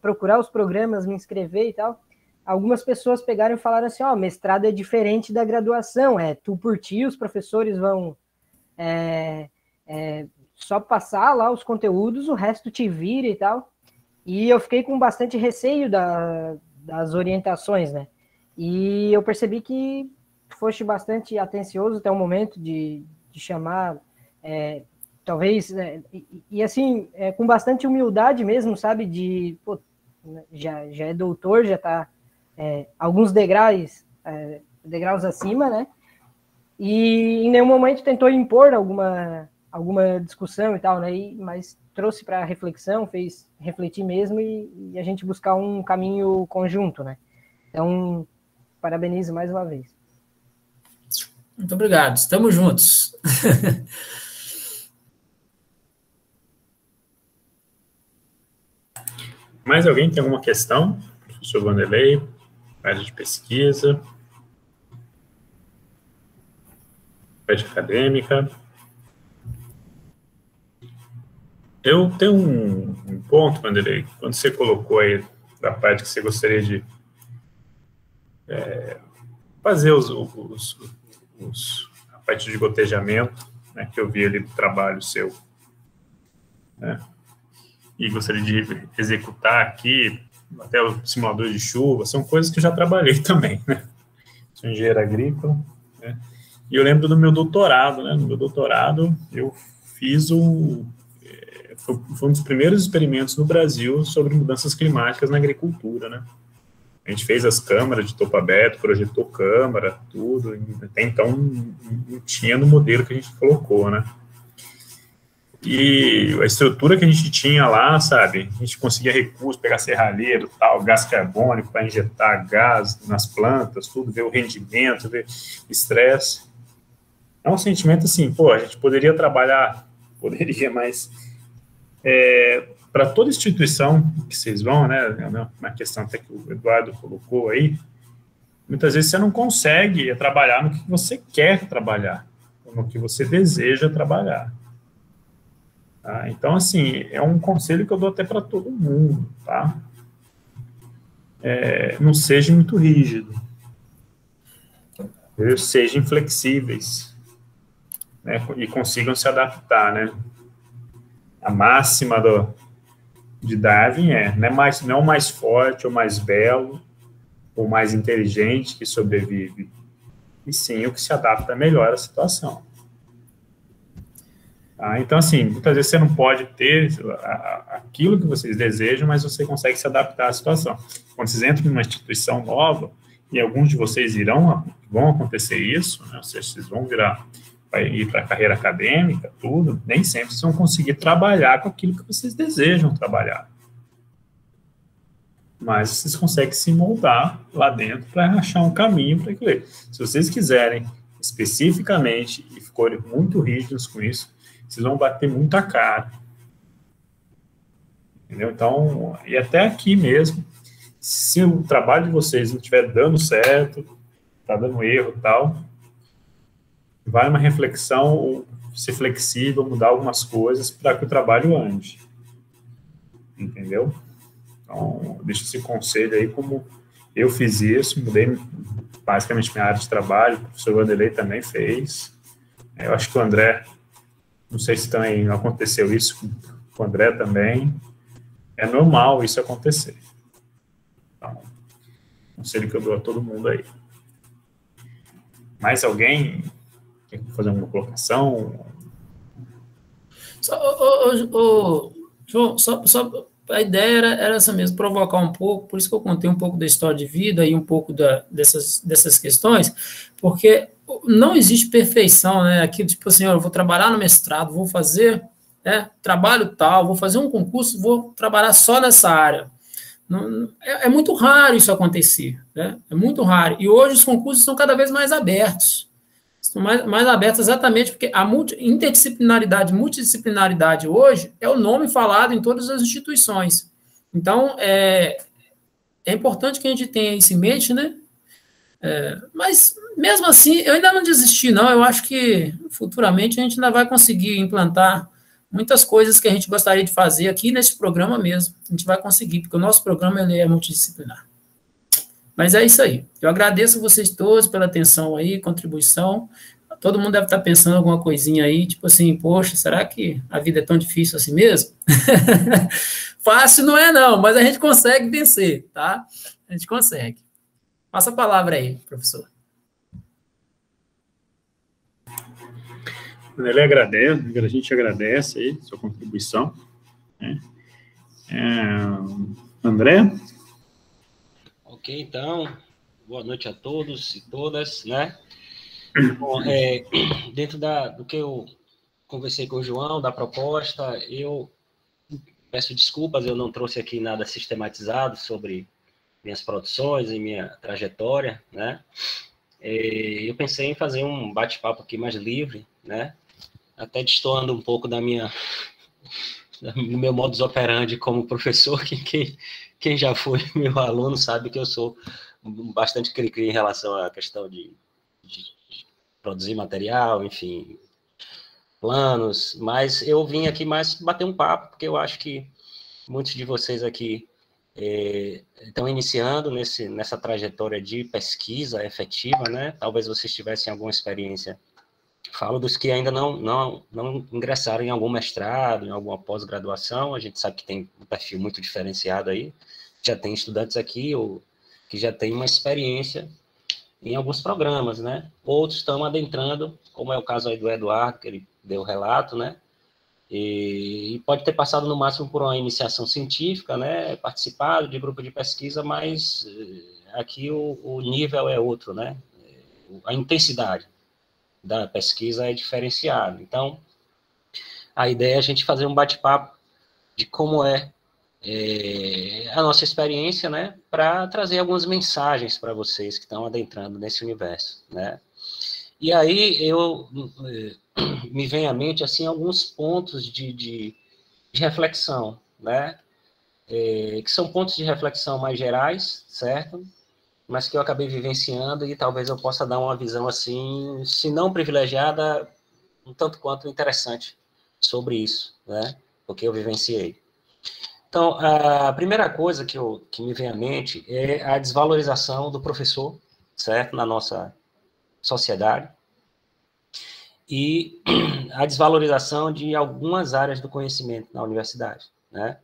procurar os programas, me inscrever e tal, algumas pessoas pegaram e falaram assim, mestrado é diferente da graduação, tu por ti, os professores vão só passar lá os conteúdos, o resto te vira e tal. E eu fiquei com bastante receio das orientações, né? E eu percebi que tu foste bastante atencioso até o momento de chamar, talvez, e assim, com bastante humildade mesmo, sabe? Já é doutor, já está alguns degraus acima, né? E em nenhum momento tentou impor alguma discussão e tal, né? Mas trouxe para reflexão, fez refletir mesmo e a gente buscar um caminho conjunto, né? Então, parabenizo mais uma vez. Muito obrigado, estamos juntos. Mais alguém tem alguma questão? Professor Vanderlei, área de pesquisa, parte acadêmica. Eu tenho um ponto, Vanderlei, quando você colocou aí da parte que você gostaria de fazer a parte de gotejamento, né, que eu vi ali do trabalho seu, né, e gostaria de executar aqui, até o simulador de chuva, são coisas que eu já trabalhei também, né? Sou engenheiro agrícola, né? E eu lembro do meu doutorado, né? No meu doutorado, eu fiz foi um dos primeiros experimentos no Brasil sobre mudanças climáticas na agricultura, né? A gente fez as câmaras de topo aberto, projetou câmara, tudo, até então não tinha no modelo que a gente colocou, né? E a estrutura que a gente tinha lá, sabe, a gente conseguia recursos, pegar serralheiro, tal, gás carbônico para injetar gás nas plantas, tudo, ver o rendimento, ver estresse. É um sentimento assim, pô, a gente poderia trabalhar, mas para toda instituição que vocês vão, né, uma questão até que o Eduardo colocou aí, muitas vezes você não consegue trabalhar no que você quer trabalhar, ou no que você deseja trabalhar. Tá? Então, assim, é um conselho que eu dou até para todo mundo, tá? Não sejam muito rígidos, sejam flexíveis, né? E consigam se adaptar, né? A máxima de Darwin não é o mais forte, ou mais belo, ou mais inteligente que sobrevive, e sim o que se adapta melhor à situação. Então, assim, muitas vezes você não pode ter aquilo que vocês desejam, mas você consegue se adaptar à situação. Quando vocês entram numa instituição nova, e alguns de vocês vão acontecer isso, né? Ou seja, vocês vão ir para a carreira acadêmica, tudo, nem sempre vocês vão conseguir trabalhar com aquilo que vocês desejam trabalhar. Mas vocês conseguem se moldar lá dentro para achar um caminho para aquilo. Se vocês quiserem especificamente e forem muito rígidos com isso, vocês vão bater muito a cara. Entendeu? Então, e até aqui mesmo, se o trabalho de vocês não estiver dando certo, está dando erro e tal, vale uma reflexão, ser flexível, mudar algumas coisas para que o trabalho ande. Entendeu? Então, deixo esse conselho aí, como eu fiz isso, mudei basicamente minha área de trabalho, o professor Vanderlei também fez. Eu acho que o André, não sei se também aconteceu isso com o André também. É normal isso acontecer. Então, conselho que eu dou a todo mundo aí. Mais alguém quer fazer alguma colocação? João, só a ideia era essa mesmo, provocar um pouco, por isso que eu contei um pouco da história de vida e um pouco dessas questões, porque não existe perfeição, né? Aqui, tipo assim, eu vou trabalhar no mestrado, vou fazer trabalho tal, vou fazer um concurso, vou trabalhar só nessa área. É muito raro isso acontecer, né? É muito raro. E hoje os concursos são cada vez mais abertos. Estão mais abertos exatamente porque a interdisciplinaridade, multidisciplinaridade hoje é o nome falado em todas as instituições. Então, é importante que a gente tenha isso em mente, né? Mas, mesmo assim, eu ainda não desisti, não. Eu acho que, futuramente, a gente ainda vai conseguir implantar muitas coisas que a gente gostaria de fazer aqui nesse programa mesmo. A gente vai conseguir, porque o nosso programa ele é multidisciplinar. Mas é isso aí. Eu agradeço vocês todos pela atenção aí, contribuição. Todo mundo deve estar pensando alguma coisinha aí, tipo assim, poxa, será que a vida é tão difícil assim mesmo? Fácil não é não, mas a gente consegue vencer, tá? A gente consegue. Passa a palavra aí, professor. A gente agradece aí sua contribuição. Né? André? Ok, então, boa noite a todos e todas, né? Bom, dentro do que eu conversei com o João da proposta, eu peço desculpas, eu não trouxe aqui nada sistematizado sobre minhas produções e minha trajetória, né? Eu pensei em fazer um bate-papo aqui mais livre, né? Até destoando um pouco do meu modus operandi como professor, que quem já foi meu aluno sabe que eu sou bastante cri-cri em relação à questão de produzir material, enfim, planos, mas eu vim aqui mais bater um papo, porque eu acho que muitos de vocês aqui estão iniciando nessa trajetória de pesquisa efetiva, né? Talvez vocês tivessem alguma experiência. Falo dos que ainda não ingressaram em algum mestrado, em alguma pós-graduação. A gente sabe que tem um perfil muito diferenciado aí. Já tem estudantes aqui que já têm uma experiência em alguns programas, né? Outros estão adentrando, como é o caso aí do Eduardo, que ele deu o relato, né? E pode ter passado no máximo por uma iniciação científica, né? Participado de grupo de pesquisa, mas aqui o nível é outro, né? A intensidade da pesquisa é diferenciada. Então, a ideia é a gente fazer um bate-papo de como é a nossa experiência, né, para trazer algumas mensagens para vocês que estão adentrando nesse universo, né. E aí me vem à mente assim alguns pontos de reflexão, né, que são pontos de reflexão mais gerais, certo? Mas que eu acabei vivenciando e talvez eu possa dar uma visão assim, se não privilegiada, um tanto quanto interessante sobre isso, né? Porque eu vivenciei. Então, a primeira coisa que me vem à mente é a desvalorização do professor, certo? Na nossa sociedade. E a desvalorização de algumas áreas do conhecimento na universidade, né?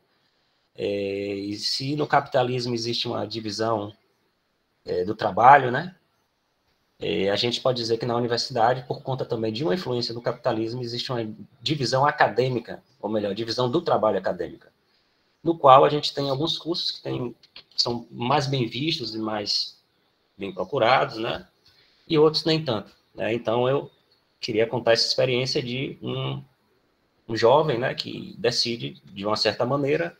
E se no capitalismo existe uma divisão do trabalho, né? A gente pode dizer que na universidade, por conta também de uma influência do capitalismo, existe uma divisão acadêmica, ou melhor, divisão do trabalho acadêmica, no qual a gente tem alguns cursos que são mais bem vistos e mais bem procurados, né? E outros nem tanto, né? Então, eu queria contar essa experiência de um jovem, né, que decide, de uma certa maneira,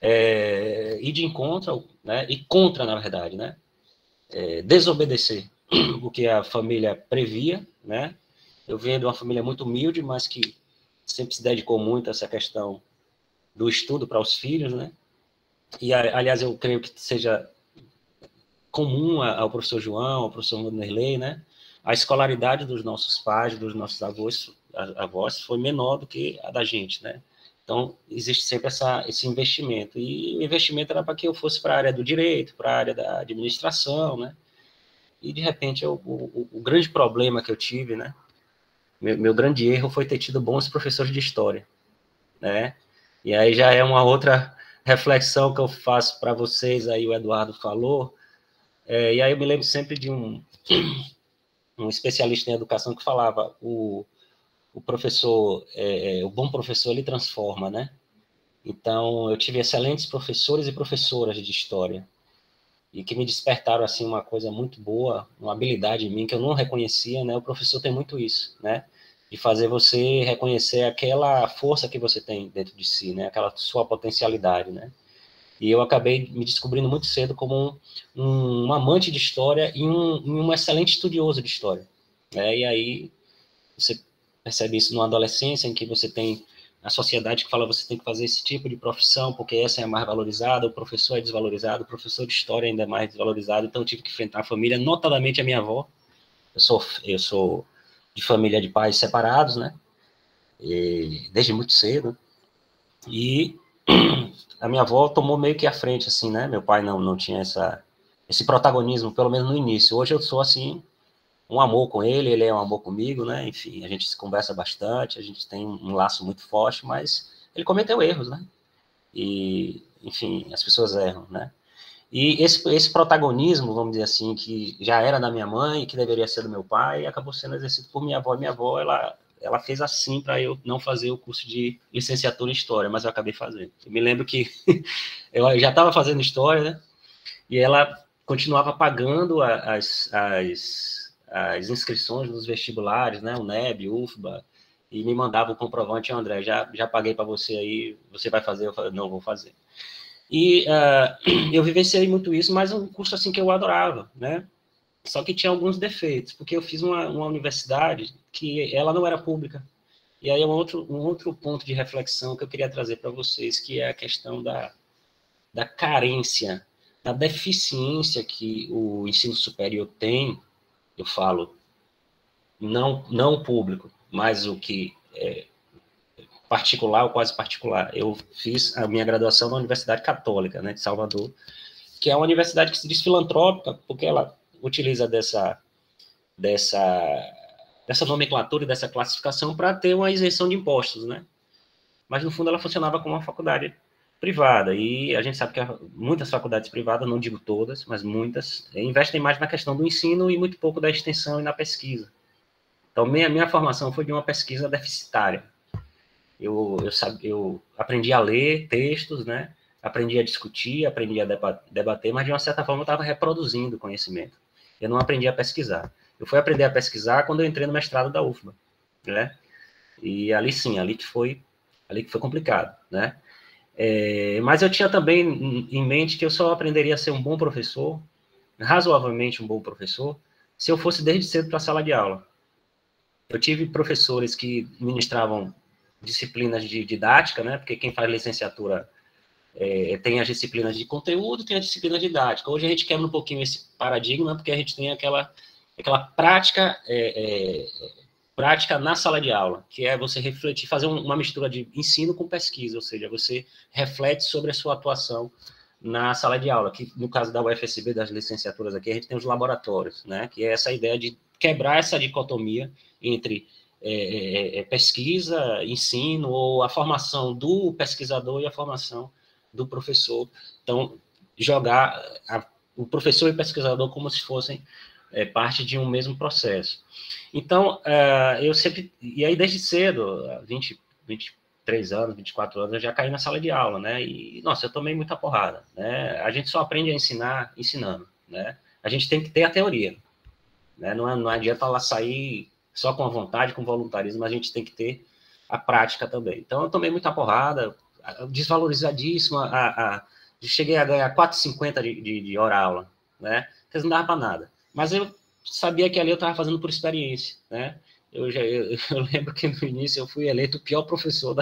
ir de encontro, né, e contra, na verdade, né? Desobedecer o que a família previa, né? Eu venho de uma família muito humilde, mas que sempre se dedicou muito a essa questão do estudo para os filhos, né? E, aliás, eu creio que seja comum ao professor João, ao professor Vanderlei, né? A escolaridade dos nossos pais, dos nossos avós foi menor do que a da gente, né? Então, existe sempre esse investimento. E o investimento era para que eu fosse para a área do direito, para a área da administração, né? E, de repente, o grande problema que eu tive, né? Meu grande erro foi ter tido bons professores de história, né? E aí já é uma outra reflexão que eu faço para vocês, aí o Eduardo falou, e aí eu me lembro sempre de um especialista em educação que falava, o professor, o bom professor, ele transforma, né? Então, eu tive excelentes professores e professoras de história, e que me despertaram, assim, uma coisa muito boa, uma habilidade em mim que eu não reconhecia, né? O professor tem muito isso, né? De fazer você reconhecer aquela força que você tem dentro de si, né? Aquela sua potencialidade, né? E eu acabei me descobrindo muito cedo como um amante de história e um excelente estudioso de história, né? E aí você percebe isso numa adolescência em que você tem a sociedade que fala você tem que fazer esse tipo de profissão porque essa é a mais valorizada, o professor é desvalorizado, o professor de história ainda é mais desvalorizado, então eu tive que enfrentar a família, notadamente a minha avó. Eu sou de família de pais separados, né? Desde muito cedo. E a minha avó tomou meio que a frente, assim, né? Meu pai não tinha esse protagonismo, pelo menos no início. Hoje eu sou, assim, um amor com ele é um amor comigo, né? Enfim, a gente se conversa bastante, a gente tem um laço muito forte, mas ele cometeu erros, né? E, enfim, as pessoas erram, né? E esse protagonismo, vamos dizer assim, que já era da minha mãe, que deveria ser do meu pai, acabou sendo exercido por minha avó. E minha avó, ela fez assim para eu não fazer o curso de licenciatura em História, mas eu acabei fazendo. Eu me lembro que eu já estava fazendo História, né? E ela continuava pagando as inscrições nos vestibulares, né? UNEB, UFBA, e me mandava o comprovante, André, já paguei para você aí, você vai fazer? Eu falei, não, vou fazer. E eu vivenciei muito isso, mas um curso assim que eu adorava, né? Só que tinha alguns defeitos, porque eu fiz uma universidade que ela não era pública. E aí é um outro ponto de reflexão que eu queria trazer para vocês, que é a questão da carência, da deficiência que o ensino superior tem, eu falo, não o público, mas o que é particular ou quase particular. Eu fiz a minha graduação na Universidade Católica, né, de Salvador, que é uma universidade que se diz filantrópica, porque ela utiliza dessa nomenclatura e dessa classificação para ter uma isenção de impostos, né? Mas, no fundo, ela funcionava como uma faculdade privada, e a gente sabe que muitas faculdades privadas, não digo todas, mas muitas, investem mais na questão do ensino e muito pouco da extensão e na pesquisa. Então, minha formação foi de uma pesquisa deficitária. Eu aprendi a ler textos, né? Aprendi a discutir, aprendi a debater, mas, de uma certa forma, eu estava reproduzindo conhecimento. Eu não aprendi a pesquisar. Eu fui aprender a pesquisar quando eu entrei no mestrado da UFBA, né? E ali sim, ali que foi complicado, né? Mas eu tinha também em mente que eu só aprenderia a ser um bom professor, razoavelmente um bom professor, se eu fosse desde cedo para a sala de aula. Eu tive professores que ministravam disciplinas de didática, né? Porque quem faz licenciatura tem as disciplinas de conteúdo, tem a disciplina didática. Hoje a gente quebra um pouquinho esse paradigma, porque a gente tem aquela prática na sala de aula, que é você refletir, fazer uma mistura de ensino com pesquisa, ou seja, você reflete sobre a sua atuação na sala de aula, que no caso da UFSB, das licenciaturas aqui, a gente tem os laboratórios, né, que é essa ideia de quebrar essa dicotomia entre pesquisa, ensino, ou a formação do pesquisador e a formação do professor. Então, jogar o professor e o pesquisador como se fossem parte de um mesmo processo. Então, eu sempre... E aí, desde cedo, 23 anos, 24 anos, eu já caí na sala de aula, né? E, nossa, eu tomei muita porrada, né? A gente só aprende a ensinar ensinando, né? A gente tem que ter a teoria, né? Não adianta lá sair só com a vontade, com voluntarismo, mas a gente tem que ter a prática também. Então, eu tomei muita porrada, desvalorizadíssimo, cheguei a ganhar 4,50 de hora-aula, né? Porque não dava para nada. Mas eu sabia que ali eu estava fazendo por experiência, né? Eu lembro que no início eu fui eleito o pior professor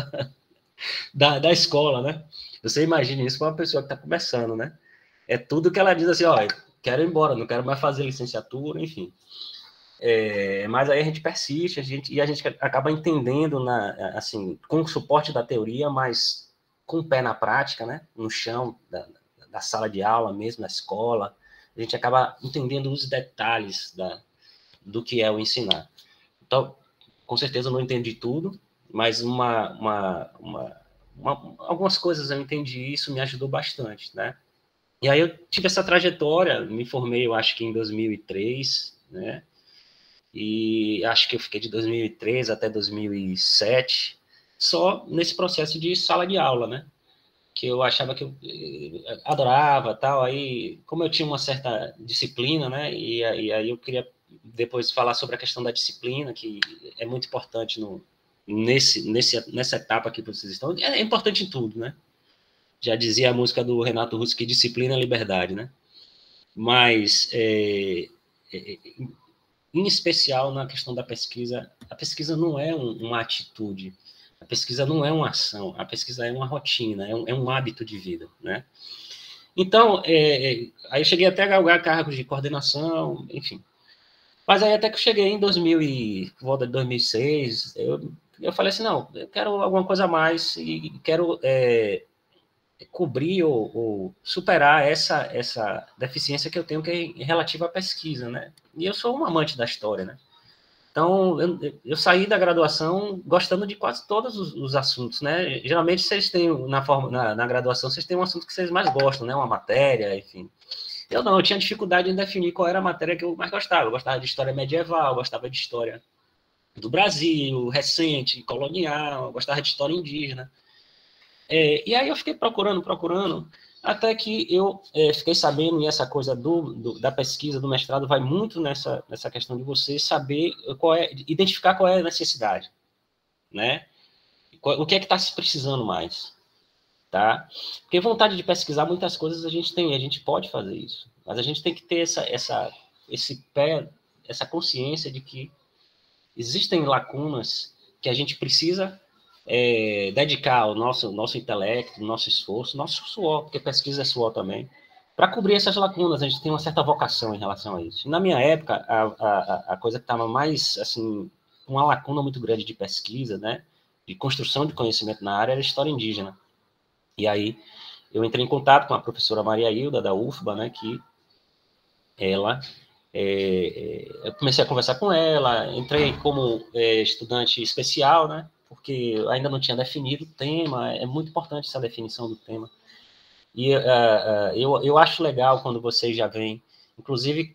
da escola, né? Você imagina isso para uma pessoa que está começando, né? É tudo que ela diz assim, ó, quero ir embora, não quero mais fazer licenciatura, enfim. Mas aí a gente persiste, e a gente acaba entendendo, assim, com o suporte da teoria, mas com o pé na prática, né? No chão da sala de aula mesmo, na escola, a gente acaba entendendo os detalhes do que é o ensinar. Então, com certeza eu não entendi tudo, mas algumas coisas eu entendi, e isso me ajudou bastante, né? E aí eu tive essa trajetória, me formei, eu acho que em 2003, né? E acho que eu fiquei de 2003 até 2007 só nesse processo de sala de aula, né? Que eu achava que eu adorava, tal, aí, como eu tinha uma certa disciplina, né, e aí eu queria depois falar sobre a questão da disciplina, que é muito importante nessa etapa que vocês estão, é importante em tudo, né, já dizia a música do Renato Russo que disciplina é liberdade, né, mas, em especial na questão da pesquisa, a pesquisa não é uma atitude, a pesquisa não é uma ação, a pesquisa é uma rotina, é um hábito de vida, né? Então, aí eu cheguei até a galgar cargos de coordenação, enfim. Mas aí até que eu cheguei em 2006, eu falei assim, não, eu quero alguma coisa a mais e quero cobrir ou superar essa deficiência que eu tenho, que é relativa à pesquisa, né? E eu sou um amante da história, né? Então, eu saí da graduação gostando de quase todos os assuntos, né? Geralmente, vocês têm, na graduação, vocês têm um assunto que vocês mais gostam, né? Uma matéria, enfim. Eu não, eu tinha dificuldade em definir qual era a matéria que eu mais gostava. Eu gostava de história medieval, gostava de história do Brasil, recente, colonial, gostava de história indígena. E aí eu fiquei procurando, até que eu fiquei sabendo, e essa coisa da pesquisa, do mestrado, vai muito nessa questão de você saber identificar qual é a necessidade. né? O que é que está se precisando mais, tá? Porque vontade de pesquisar muitas coisas a gente tem, a gente pode fazer isso, mas a gente tem que ter essa consciência de que existem lacunas que a gente precisa dedicar o nosso intelecto, nosso esforço, nosso suor, porque pesquisa é suor também, para cobrir essas lacunas. A gente tem uma certa vocação em relação a isso. E na minha época, a coisa que estava mais, assim, uma lacuna muito grande de pesquisa, né, de construção de conhecimento na área, era a história indígena. E aí eu entrei em contato com a professora Maria Hilda, da UFBA, né, que ela... eu comecei a conversar com ela, entrei como estudante especial, né, porque eu ainda não tinha definido o tema, é muito importante essa definição do tema. E eu acho legal quando vocês já vêm, inclusive,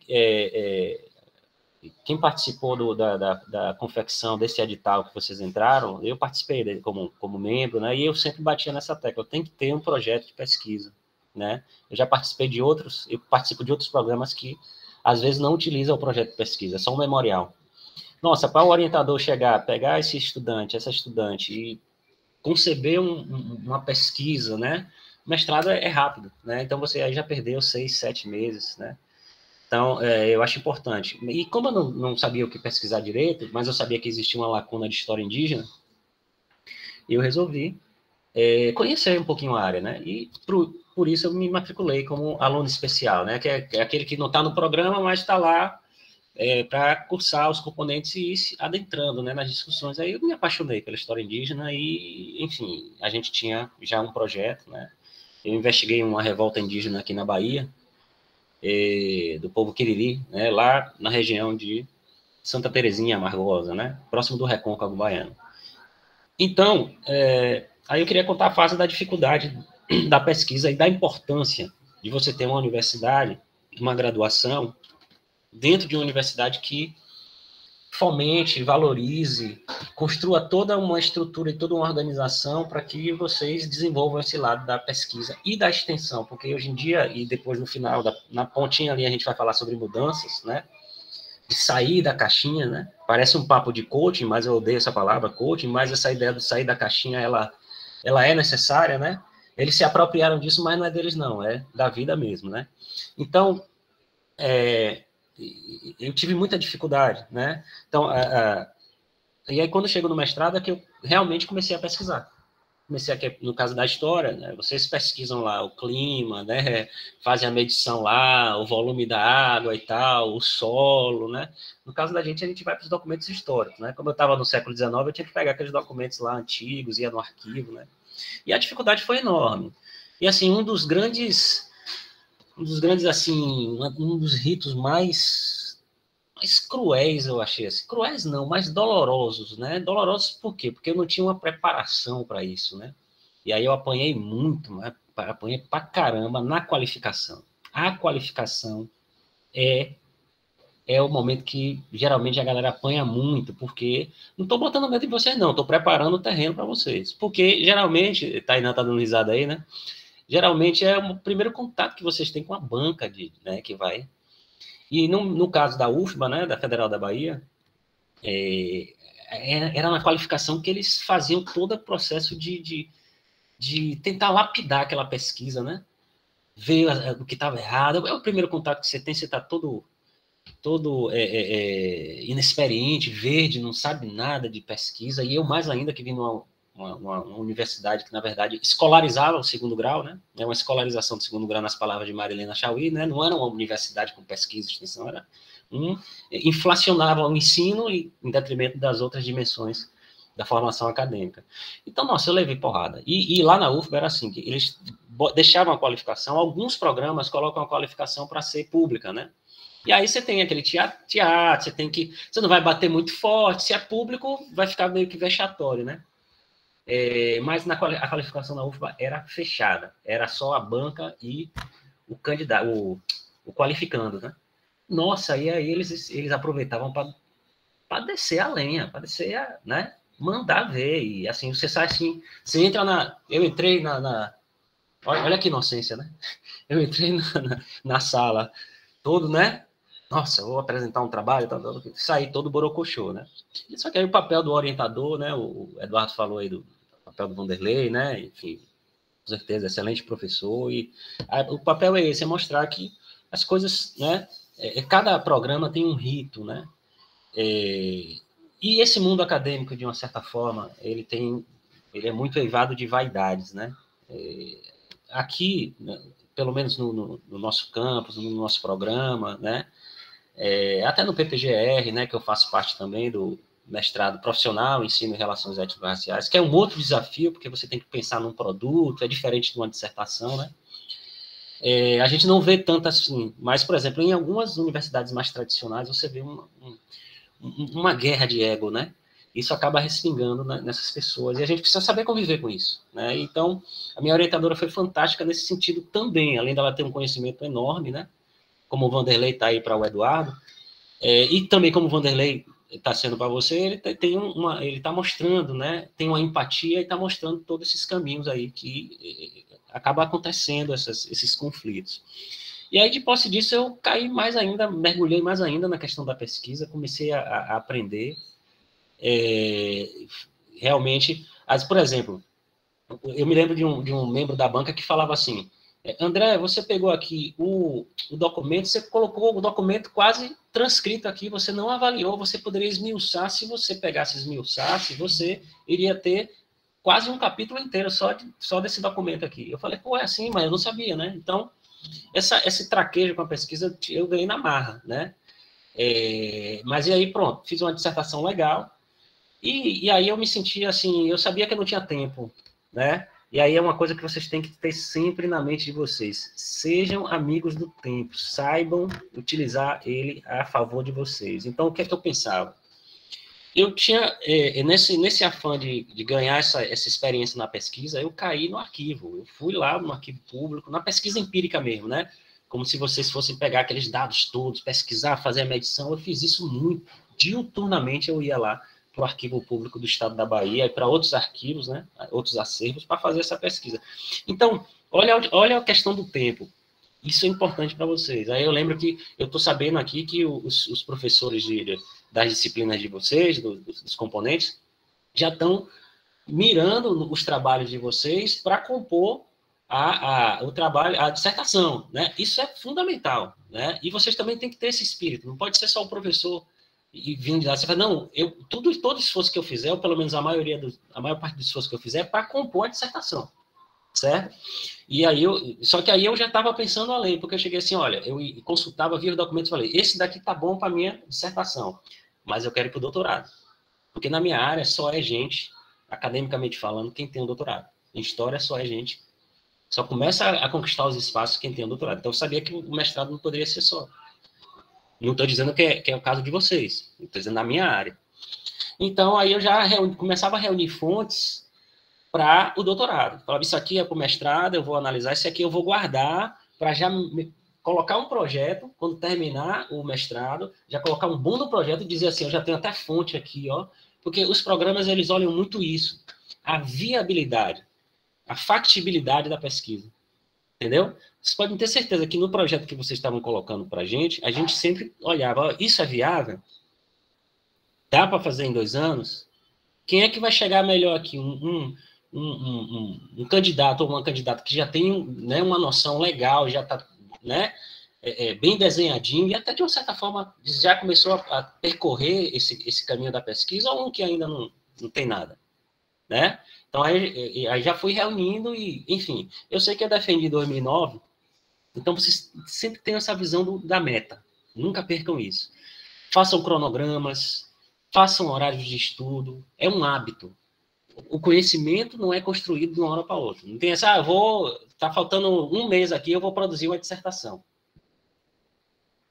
quem participou da confecção desse edital que vocês entraram, eu participei dele como membro, né, e eu sempre batia nessa tecla, tem que ter um projeto de pesquisa, né. Eu já participei de outros, eu participo de outros programas que, às vezes, não utilizam o projeto de pesquisa, é só um memorial. Nossa, para o orientador chegar, pegar esse estudante, essa estudante, e conceber uma pesquisa, né, mestrado é rápido, né, então você aí já perdeu 6, 7 meses, né. Então, eu acho importante. E como eu não sabia o que pesquisar direito, mas eu sabia que existia uma lacuna de história indígena, eu resolvi conhecer um pouquinho a área, né? E por isso eu me matriculei como aluno especial, né? Que é aquele que não está no programa, mas está lá para cursar os componentes e ir se adentrando, né, nas discussões. Aí eu me apaixonei pela história indígena e, enfim, a gente tinha já um projeto, né? Eu investiguei uma revolta indígena aqui na Bahia, do povo Quiriri, né, lá na região de Santa Terezinha, Amargosa, né, próximo do Recôncavo Baiano. Então, aí eu queria contar a fase da dificuldade da pesquisa e da importância de você ter uma universidade, uma graduação, dentro de uma universidade que fomente, valorize, construa toda uma estrutura e toda uma organização para que vocês desenvolvam esse lado da pesquisa e da extensão, porque hoje em dia, e depois no final, na pontinha ali, a gente vai falar sobre mudanças, né, de sair da caixinha, né, parece um papo de coaching, mas eu odeio essa palavra, coaching, mas essa ideia de sair da caixinha, ela é necessária, né, eles se apropriaram disso, mas não é deles não, é da vida mesmo, né, então, eu tive muita dificuldade, né? Então, e aí quando eu chego no mestrado é que eu realmente comecei a pesquisar. Comecei aqui, no caso da história, né? Vocês pesquisam lá o clima, né? Fazem a medição lá, o volume da água e tal, o solo, né? No caso da gente, a gente vai para os documentos históricos, né? Como eu estava no século XIX, eu tinha que pegar aqueles documentos lá antigos, ia no arquivo, né? E a dificuldade foi enorme. E, assim, um dos grandes, assim, um dos ritos mais cruéis, eu achei assim. Cruéis não, mais dolorosos, né? Dolorosos por quê? Porque eu não tinha uma preparação para isso, né? E aí eu apanhei muito, né? Apanhei pra caramba na qualificação. A qualificação é o momento que geralmente a galera apanha muito, porque não estou botando medo em vocês, não, estou preparando o terreno para vocês. Porque geralmente, Tainá tá dando risada aí, né? Geralmente é o primeiro contato que vocês têm com a banca, né, que vai. E no caso da UFBA, né, da Federal da Bahia, era na qualificação que eles faziam todo o processo de tentar lapidar aquela pesquisa, né? Ver o que estava errado. É o primeiro contato que você tem, você está todo inexperiente, verde, não sabe nada de pesquisa, e eu mais ainda que vim numa uma universidade que, na verdade, escolarizava o segundo grau, né? É uma escolarização do segundo grau, nas palavras de Marilena Chauí, né? Não era uma universidade com pesquisa e extensão, era inflacionava o ensino em detrimento das outras dimensões da formação acadêmica. Então, nossa, eu levei porrada. E lá na UFBA era assim, que eles deixavam a qualificação, alguns programas colocam a qualificação para ser pública, né? E aí você tem aquele teatro, você não vai bater muito forte, se é público, vai ficar meio que vexatório, né? Mas a qualificação da UFBA era fechada, era só a banca e o candidato, o qualificando, né? Nossa, e aí eles aproveitavam para descer a lenha, para descer né? Mandar ver, e assim, você sai assim, você entra eu entrei olha que inocência, né? Eu entrei na sala, todo, né? nossa, eu vou apresentar um trabalho, sair todo borocochô, né? Só que aí o papel do orientador, né? O Eduardo falou aí do papel do Vanderlei, né? Enfim, com certeza, excelente professor. E o papel é esse, é mostrar que as coisas, né? Cada programa tem um rito, né? E esse mundo acadêmico, de uma certa forma, ele é muito eivado de vaidades, né? Aqui, né, pelo menos no nosso campus, no nosso programa, né? Até no PPGR, né, que eu faço parte também do mestrado profissional, ensino em relações étnico-raciais, que é um outro desafio, porque você tem que pensar num produto, é diferente de uma dissertação, né? A gente não vê tanto assim, mas, por exemplo, em algumas universidades mais tradicionais, você vê uma guerra de ego, né? Isso acaba respingando nessas pessoas, e a gente precisa saber conviver com isso, né? Então, a minha orientadora foi fantástica nesse sentido também, além dela ter um conhecimento enorme, né? Como o Vanderlei está aí para o Eduardo, e também como o Vanderlei está sendo para você, ele está mostrando, né? Tem uma empatia e está mostrando todos esses caminhos aí que acaba acontecendo, esses conflitos. E aí, de posse disso, eu caí mais ainda, mergulhei mais ainda na questão da pesquisa, comecei a aprender. Realmente, por exemplo, eu me lembro de um membro da banca que falava assim: André, você pegou aqui o documento, você colocou o documento quase transcrito aqui, você não avaliou, você poderia esmiuçar, se você pegasse e esmiuçasse, você iria ter quase um capítulo inteiro só desse documento aqui. Eu falei, pô, é assim, mas eu não sabia, né? Então, esse traquejo com a pesquisa eu ganhei na marra, né? Mas e aí, pronto, fiz uma dissertação legal, e aí eu me senti assim, eu sabia que eu não tinha tempo, né? E aí é uma coisa que vocês têm que ter sempre na mente de vocês. Sejam amigos do tempo, saibam utilizar ele a favor de vocês. Então, o que é que eu pensava? Eu tinha, nesse afã de ganhar essa experiência na pesquisa, eu caí no arquivo. Eu fui lá no arquivo público, na pesquisa empírica mesmo, né? Como se vocês fossem pegar aqueles dados todos, pesquisar, fazer a medição. Eu fiz isso muito. Diuturnamente eu ia lá para o arquivo público do estado da Bahia e para outros arquivos, né, outros acervos, para fazer essa pesquisa. Então, olha a questão do tempo. Isso é importante para vocês. Aí eu lembro que eu estou sabendo aqui que os professores das disciplinas de vocês, dos componentes, já estão mirando os trabalhos de vocês para compor o trabalho, a dissertação, né? Isso é fundamental, né? E vocês também têm que ter esse espírito. Não pode ser só o professor e vindo lá, você fala, não, todo esforço que eu fizer, ou pelo menos a maior parte do esforço que eu fizer, é para compor a dissertação, certo? E aí só que aí eu já estava pensando além, porque eu cheguei assim, olha, eu consultava, via os documentos e falei, esse daqui tá bom para minha dissertação, mas eu quero ir para o doutorado, porque na minha área só é gente, academicamente falando, quem tem um doutorado. Em história só é gente, só começa a conquistar os espaços quem tem um doutorado. Então eu sabia que o mestrado não poderia ser só. Não estou dizendo que é o caso de vocês, estou dizendo na minha área. Então, aí eu já começava a reunir fontes para o doutorado. Falava, isso aqui é para o mestrado, eu vou analisar, isso aqui eu vou guardar para já colocar um projeto, quando terminar o mestrado, já colocar um bom no projeto e dizer assim, eu já tenho até fonte aqui, ó, porque os programas, eles olham muito isso, a viabilidade, a factibilidade da pesquisa. Entendeu? Vocês podem ter certeza que no projeto que vocês estavam colocando para a gente sempre olhava, isso é viável? Dá para fazer em 2 anos? Quem é que vai chegar melhor aqui? Um candidato ou uma candidata que já tem, né, uma noção legal, já está, né, bem desenhadinho e até de uma certa forma já começou a percorrer esse caminho da pesquisa, ou um que ainda não tem nada, né? Então, aí já fui reunindo e, enfim, eu sei que eu defendi em 2009, então vocês sempre tenham essa visão da meta. Nunca percam isso. Façam cronogramas, façam horários de estudo, é um hábito. O conhecimento não é construído de uma hora para outra. Não tem essa, tá faltando 1 mês aqui, eu vou produzir uma dissertação.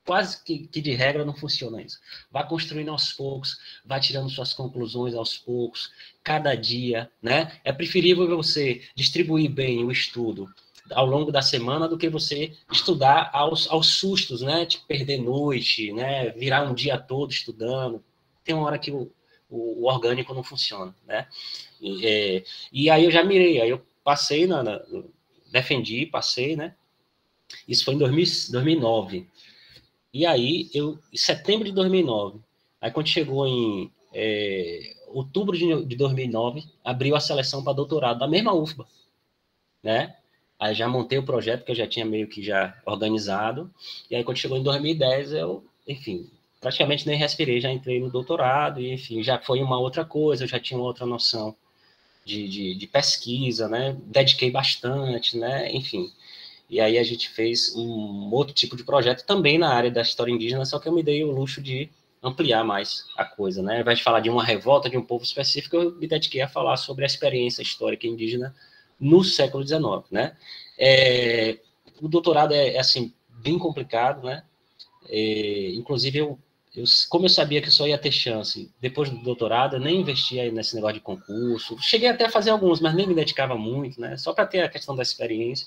Quase que de regra não funciona isso. Vai construindo aos poucos, vai tirando suas conclusões aos poucos, cada dia, né? É preferível você distribuir bem o estudo ao longo da semana do que você estudar aos sustos, né? Tipo, perder noite, né? Virar um dia todo estudando. Tem uma hora que o orgânico não funciona, né? E aí eu já mirei, aí eu passei, defendi, passei, né? Isso foi em 2009. E aí, em setembro de 2009, aí quando chegou em outubro de 2009, abriu a seleção para doutorado da mesma UFBA, né? Aí já montei o projeto que eu já tinha meio que já organizado, e aí quando chegou em 2010, eu, enfim, praticamente nem respirei, já entrei no doutorado, e enfim, já foi uma outra coisa, eu já tinha uma outra noção de pesquisa, né? Dediquei bastante, né? Enfim. E aí a gente fez um outro tipo de projeto também na área da história indígena, só que eu me dei o luxo de ampliar mais a coisa, né? Ao invés de falar de uma revolta de um povo específico, eu me dediquei a falar sobre a experiência histórica indígena no século XIX, né? O doutorado é assim, bem complicado, né? Inclusive, como eu sabia que eu só ia ter chance depois do doutorado, eu nem investia nesse negócio de concurso. Cheguei até a fazer alguns, mas nem me dedicava muito, né? Só para ter a questão da experiência.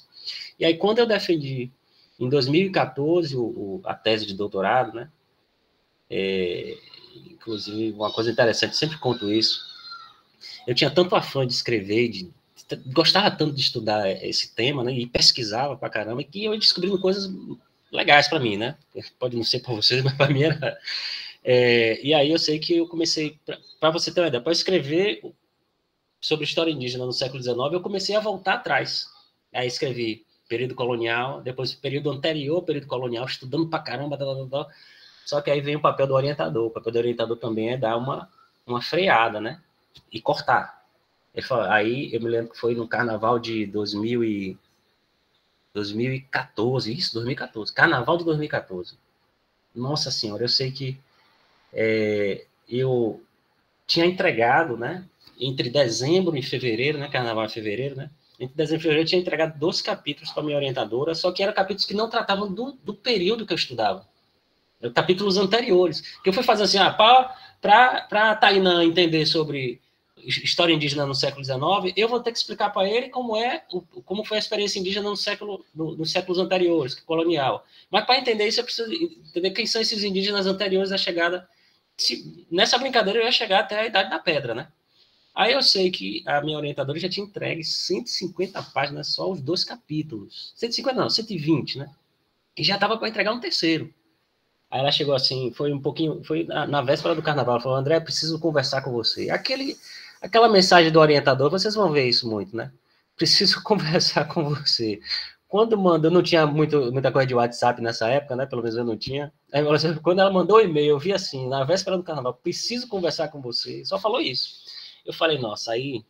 E aí, quando eu defendi, em 2014, a tese de doutorado, né? Inclusive, uma coisa interessante, sempre conto isso, eu tinha tanto afã de escrever, gostava tanto de estudar esse tema, né? E pesquisava pra caramba, que eu ia descobrindo coisas legais para mim, né? Pode não ser para vocês, mas para mim era... e aí eu sei que eu comecei, para você ter uma ideia, para escrever sobre história indígena no século XIX, eu comecei a voltar atrás. Aí escrevi período colonial, depois período anterior, período colonial, estudando pra caramba, só que aí vem o papel do orientador. O papel do orientador também é dar uma freada, né? E cortar. Aí eu me lembro que foi no carnaval de 2014, isso, 2014, carnaval de 2014. Nossa senhora, eu sei que eu tinha entregado, né, entre dezembro e fevereiro, né, carnaval e fevereiro, né, entre dezembro e fevereiro eu tinha entregado 2 capítulos para minha orientadora, só que eram capítulos que não tratavam do período que eu estudava, capítulos anteriores, que eu fui fazer assim, para a Tainã entender sobre história indígena no século XIX, eu vou ter que explicar para ele como foi a experiência indígena nos séculos anteriores, colonial. Mas para entender isso, eu preciso entender quem são esses indígenas anteriores à chegada. Nessa brincadeira, eu ia chegar até a Idade da Pedra, né? Aí eu sei que a minha orientadora já tinha entregue 150 páginas, só os 2 capítulos. 150 não, 120, né? E já estava para entregar um terceiro. Aí ela chegou assim, foi na véspera do carnaval, ela falou, André, preciso conversar com você. Aquela mensagem do orientador, vocês vão ver isso muito, né? Preciso conversar com você. Quando mandou, não tinha muita coisa de WhatsApp nessa época, né? Pelo menos eu não tinha. Aí, quando ela mandou o e-mail, eu vi assim, na véspera do carnaval, preciso conversar com você. Só falou isso. Eu falei, nossa, aí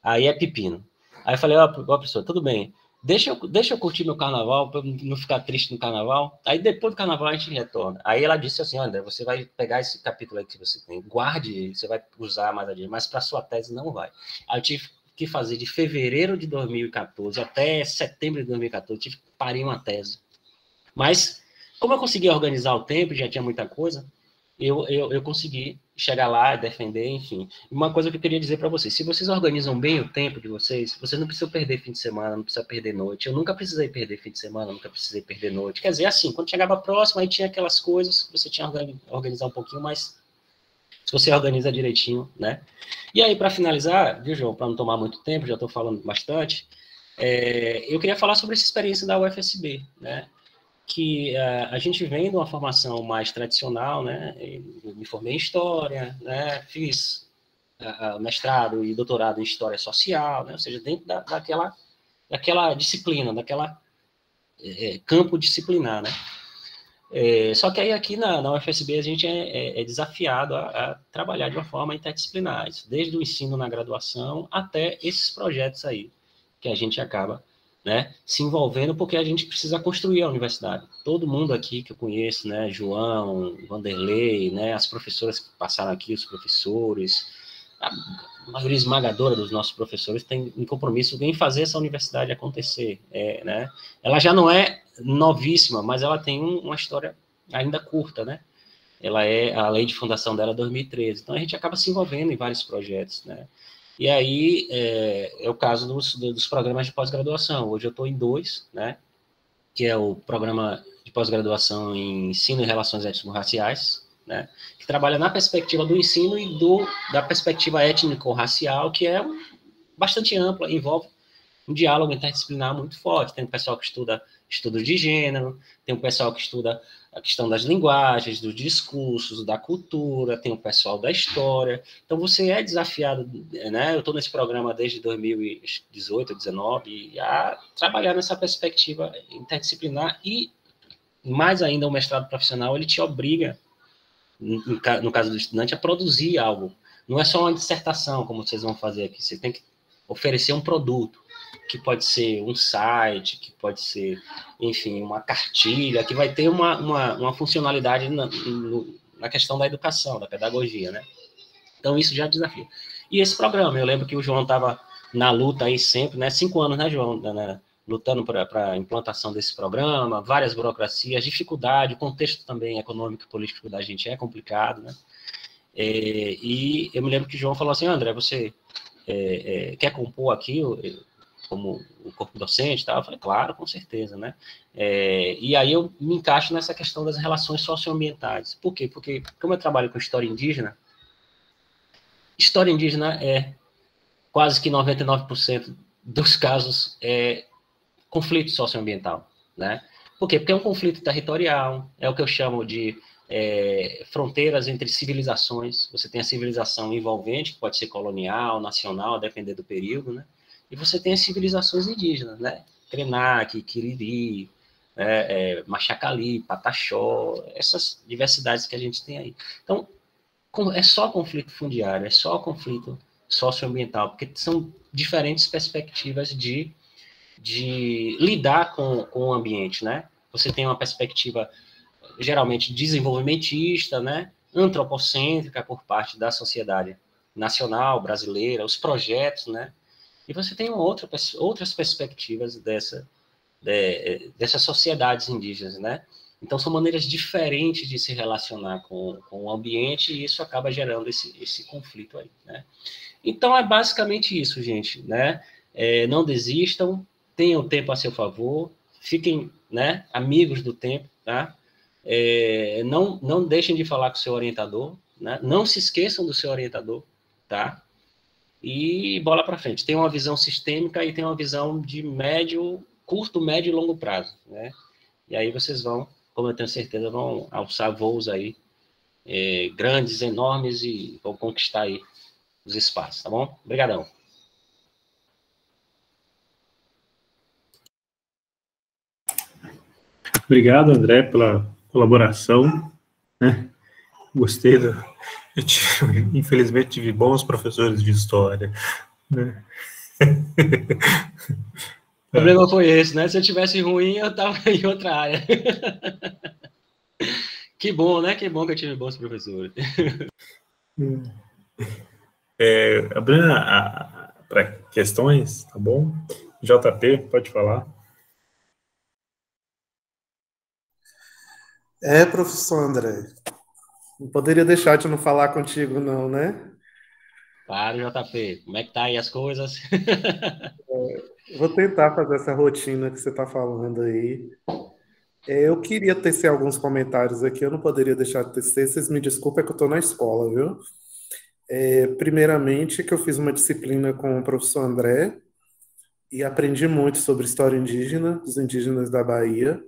é pepino. Aí eu falei, ó, professor, tudo bem. Deixa eu curtir meu carnaval, para não ficar triste no carnaval. Aí depois do carnaval a gente retorna. Aí ela disse assim, André, você vai pegar esse capítulo aí que você tem, guarde, você vai usar mais adiante, mas para sua tese não vai. Aí eu tive que fazer de fevereiro de 2014 até setembro de 2014, tive que parir uma tese. Mas, como eu consegui organizar o tempo, já tinha muita coisa, eu consegui chegar lá, defender, enfim. Uma coisa que eu queria dizer para vocês, se vocês organizam bem o tempo de vocês não precisam perder fim de semana, não precisam perder noite. Eu nunca precisei perder fim de semana, nunca precisei perder noite. Quer dizer, assim, quando chegava próximo, aí tinha aquelas coisas que você tinha que organizar um pouquinho, mas se você organiza direitinho, né? E aí, para finalizar, viu, João, para não tomar muito tempo, já estou falando bastante, eu queria falar sobre essa experiência da UFSB, né? Que a gente vem de uma formação mais tradicional, né? Eu me formei em História, né? Fiz mestrado e doutorado em História Social, né? Ou seja, dentro daquela disciplina, daquela campo disciplinar, né? Só que aí aqui na UFSB a gente é desafiado a trabalhar de uma forma interdisciplinar, desde o ensino na graduação até esses projetos aí, que a gente acaba, né, se envolvendo, porque a gente precisa construir a universidade. Todo mundo aqui que eu conheço, né, João, Vanderlei, né, as professoras que passaram aqui, os professores, a maioria esmagadora dos nossos professores tem um compromisso em fazer essa universidade acontecer, né? Ela já não é novíssima, mas ela tem uma história ainda curta, né? A lei de fundação dela é 2013, então a gente acaba se envolvendo em vários projetos, né? E aí é o caso dos programas de pós-graduação. Hoje eu estou em 2, né? Que é o programa de pós-graduação em ensino e relações étnico-raciais, né? Que trabalha na perspectiva do ensino e da perspectiva étnico-racial, que é bastante ampla, envolve um diálogo interdisciplinar muito forte. Tem um pessoal que estuda estudos de gênero, tem um pessoal que estuda a questão das linguagens, dos discursos, da cultura, tem o pessoal da história. Então, você é desafiado, né? Eu estou nesse programa desde 2018, 2019, a trabalhar nessa perspectiva interdisciplinar e, mais ainda, o mestrado profissional, ele te obriga, no caso do estudante, a produzir algo. Não é só uma dissertação, como vocês vão fazer aqui, você tem que oferecer um produto, que pode ser um site, que pode ser, enfim, uma cartilha, que vai ter uma funcionalidade na questão da educação, da pedagogia, né? Então, isso já desafia. E esse programa, eu lembro que o João estava na luta aí sempre, né? 5 anos, né, João? Lutando para a implantação desse programa, várias burocracias, dificuldade, o contexto também econômico e político da gente é complicado, né? E eu me lembro que o João falou assim, André, você quer compor aqui como o corpo docente e tal? Eu falei, claro, com certeza, né? E aí eu me encaixo nessa questão das relações socioambientais. Por quê? Porque, como eu trabalho com história indígena é quase que 99% dos casos conflito socioambiental, né? Por quê? Porque é um conflito territorial, é o que eu chamo de fronteiras entre civilizações. Você tem a civilização envolvente, que pode ser colonial, nacional, a depender do período, né? E você tem as civilizações indígenas, né? Krenak, Kiriri, Machacali, Pataxó, essas diversidades que a gente tem aí. Então, é só conflito fundiário, é só conflito socioambiental, porque são diferentes perspectivas de lidar com o ambiente, né? Você tem uma perspectiva geralmente desenvolvimentista, né? Antropocêntrica por parte da sociedade nacional, brasileira, os projetos, né? E você tem outras perspectivas dessas sociedades indígenas, né? Então, são maneiras diferentes de se relacionar com o ambiente e isso acaba gerando esse conflito aí, né? Então, é basicamente isso, gente, né? Não desistam, tenham o tempo a seu favor, fiquem, né, amigos do tempo, tá? Não deixem de falar com o seu orientador, né? Não se esqueçam do seu orientador, tá? E bola para frente. Tem uma visão sistêmica e tem uma visão de curto, médio e longo prazo, né? E aí vocês vão, como eu tenho certeza, vão alçar voos aí grandes, enormes e vão conquistar aí os espaços, tá bom? Obrigadão. Obrigado, André, pela colaboração, né? Gostei infelizmente tive bons professores de história, né? O problema foi esse, né? Se eu tivesse ruim, eu estava em outra área. Que bom, né? Que bom que eu tive bons professores. Abrindo para questões, tá bom? JP, pode falar. Professor André, não poderia deixar de não falar contigo, não, né? Claro, JP, como é que tá aí as coisas? Vou tentar fazer essa rotina que você está falando aí. Eu queria tecer alguns comentários aqui, eu não poderia deixar de tecer, vocês me desculpem, é que eu estou na escola, viu? Primeiramente, que eu fiz uma disciplina com o professor André e aprendi muito sobre história indígena, dos indígenas da Bahia,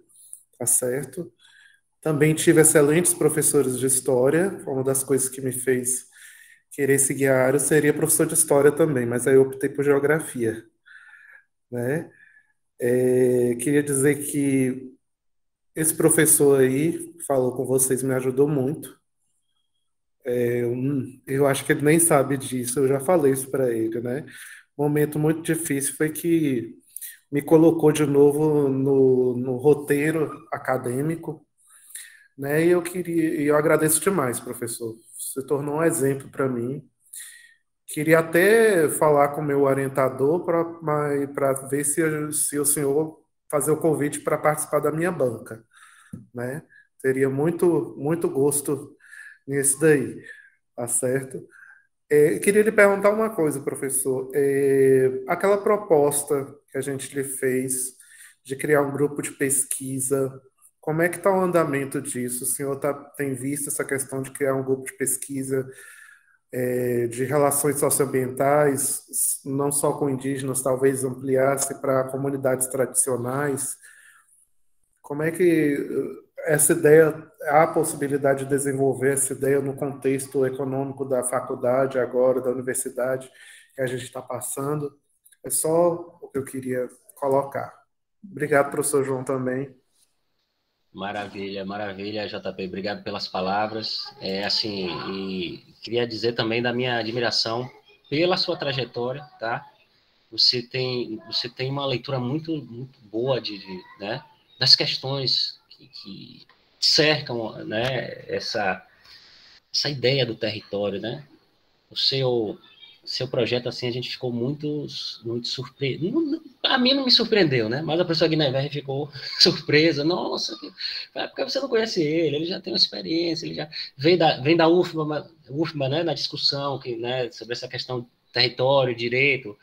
tá certo? Também tive excelentes professores de história, uma das coisas que me fez querer seguir a área seria professor de história também, mas aí eu optei por geografia, né? Queria dizer que esse professor aí falou com vocês, me ajudou muito. Eu acho que ele nem sabe disso, eu já falei isso para ele, né? Um momento muito difícil foi que me colocou de novo no roteiro acadêmico, né? E eu agradeço demais, professor. Você tornou um exemplo para mim. Queria até falar com o meu orientador para ver se o senhor fazer o convite para participar da minha banca, né? Teria muito, muito gosto nisso daí, tá certo? Queria lhe perguntar uma coisa, professor. Aquela proposta que a gente lhe fez de criar um grupo de pesquisa, como é que está o andamento disso? O senhor tem visto essa questão de criar um grupo de pesquisa de relações socioambientais, não só com indígenas, talvez ampliasse para comunidades tradicionais? Como é que essa ideia, há a possibilidade de desenvolver essa ideia no contexto econômico da faculdade agora, da universidade que a gente está passando. É só o que eu queria colocar. Obrigado, professor João, também. Maravilha, maravilha, JP. Obrigado pelas palavras. Assim, e queria dizer também da minha admiração pela sua trajetória, tá? Você tem uma leitura muito boa né, das questões que cercam, né, essa ideia do território, né? O seu projeto, assim, a gente ficou muito surpreso. A mim não me surpreendeu, né? Mas a professora Guinever ficou surpresa. Nossa, porque você não conhece ele já tem uma experiência, ele já vem da UFBA, né, na discussão né, sobre essa questão de território, direito.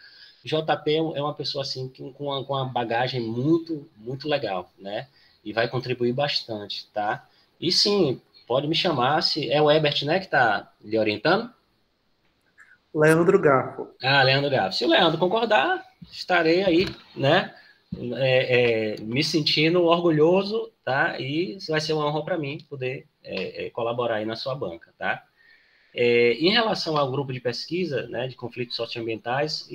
JP é uma pessoa, assim, com uma bagagem muito legal, né? E vai contribuir bastante, tá? E sim, pode me chamar, se é o Ebert, né, que está lhe orientando? Leandro Garfo. Leandro Garfo. Se o Leandro concordar, estarei aí, né? Me sentindo orgulhoso, tá? E vai ser uma honra para mim poder colaborar aí na sua banca, tá? Em relação ao grupo de pesquisa, né, de conflitos socioambientais,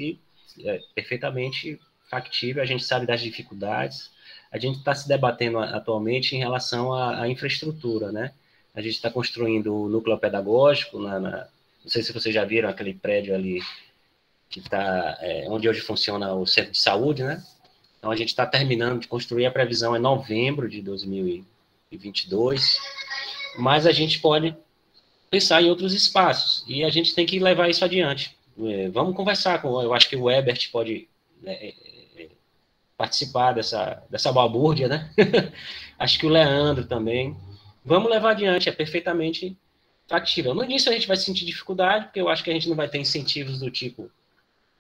perfeitamente factível, a gente sabe das dificuldades, a gente está se debatendo atualmente em relação à infraestrutura, né? A gente está construindo o núcleo pedagógico não sei se vocês já viram aquele prédio ali que está onde hoje funciona o centro de saúde, né? Então, a gente está terminando de construir, a previsão é novembro de 2022, mas a gente pode pensar em outros espaços, e a gente tem que levar isso adiante. Vamos conversar eu acho que o Ebert pode participar dessa balbúrdia, né? Acho que o Leandro também. Vamos levar adiante, é perfeitamente factível. No início a gente vai sentir dificuldade, porque eu acho que a gente não vai ter incentivos do tipo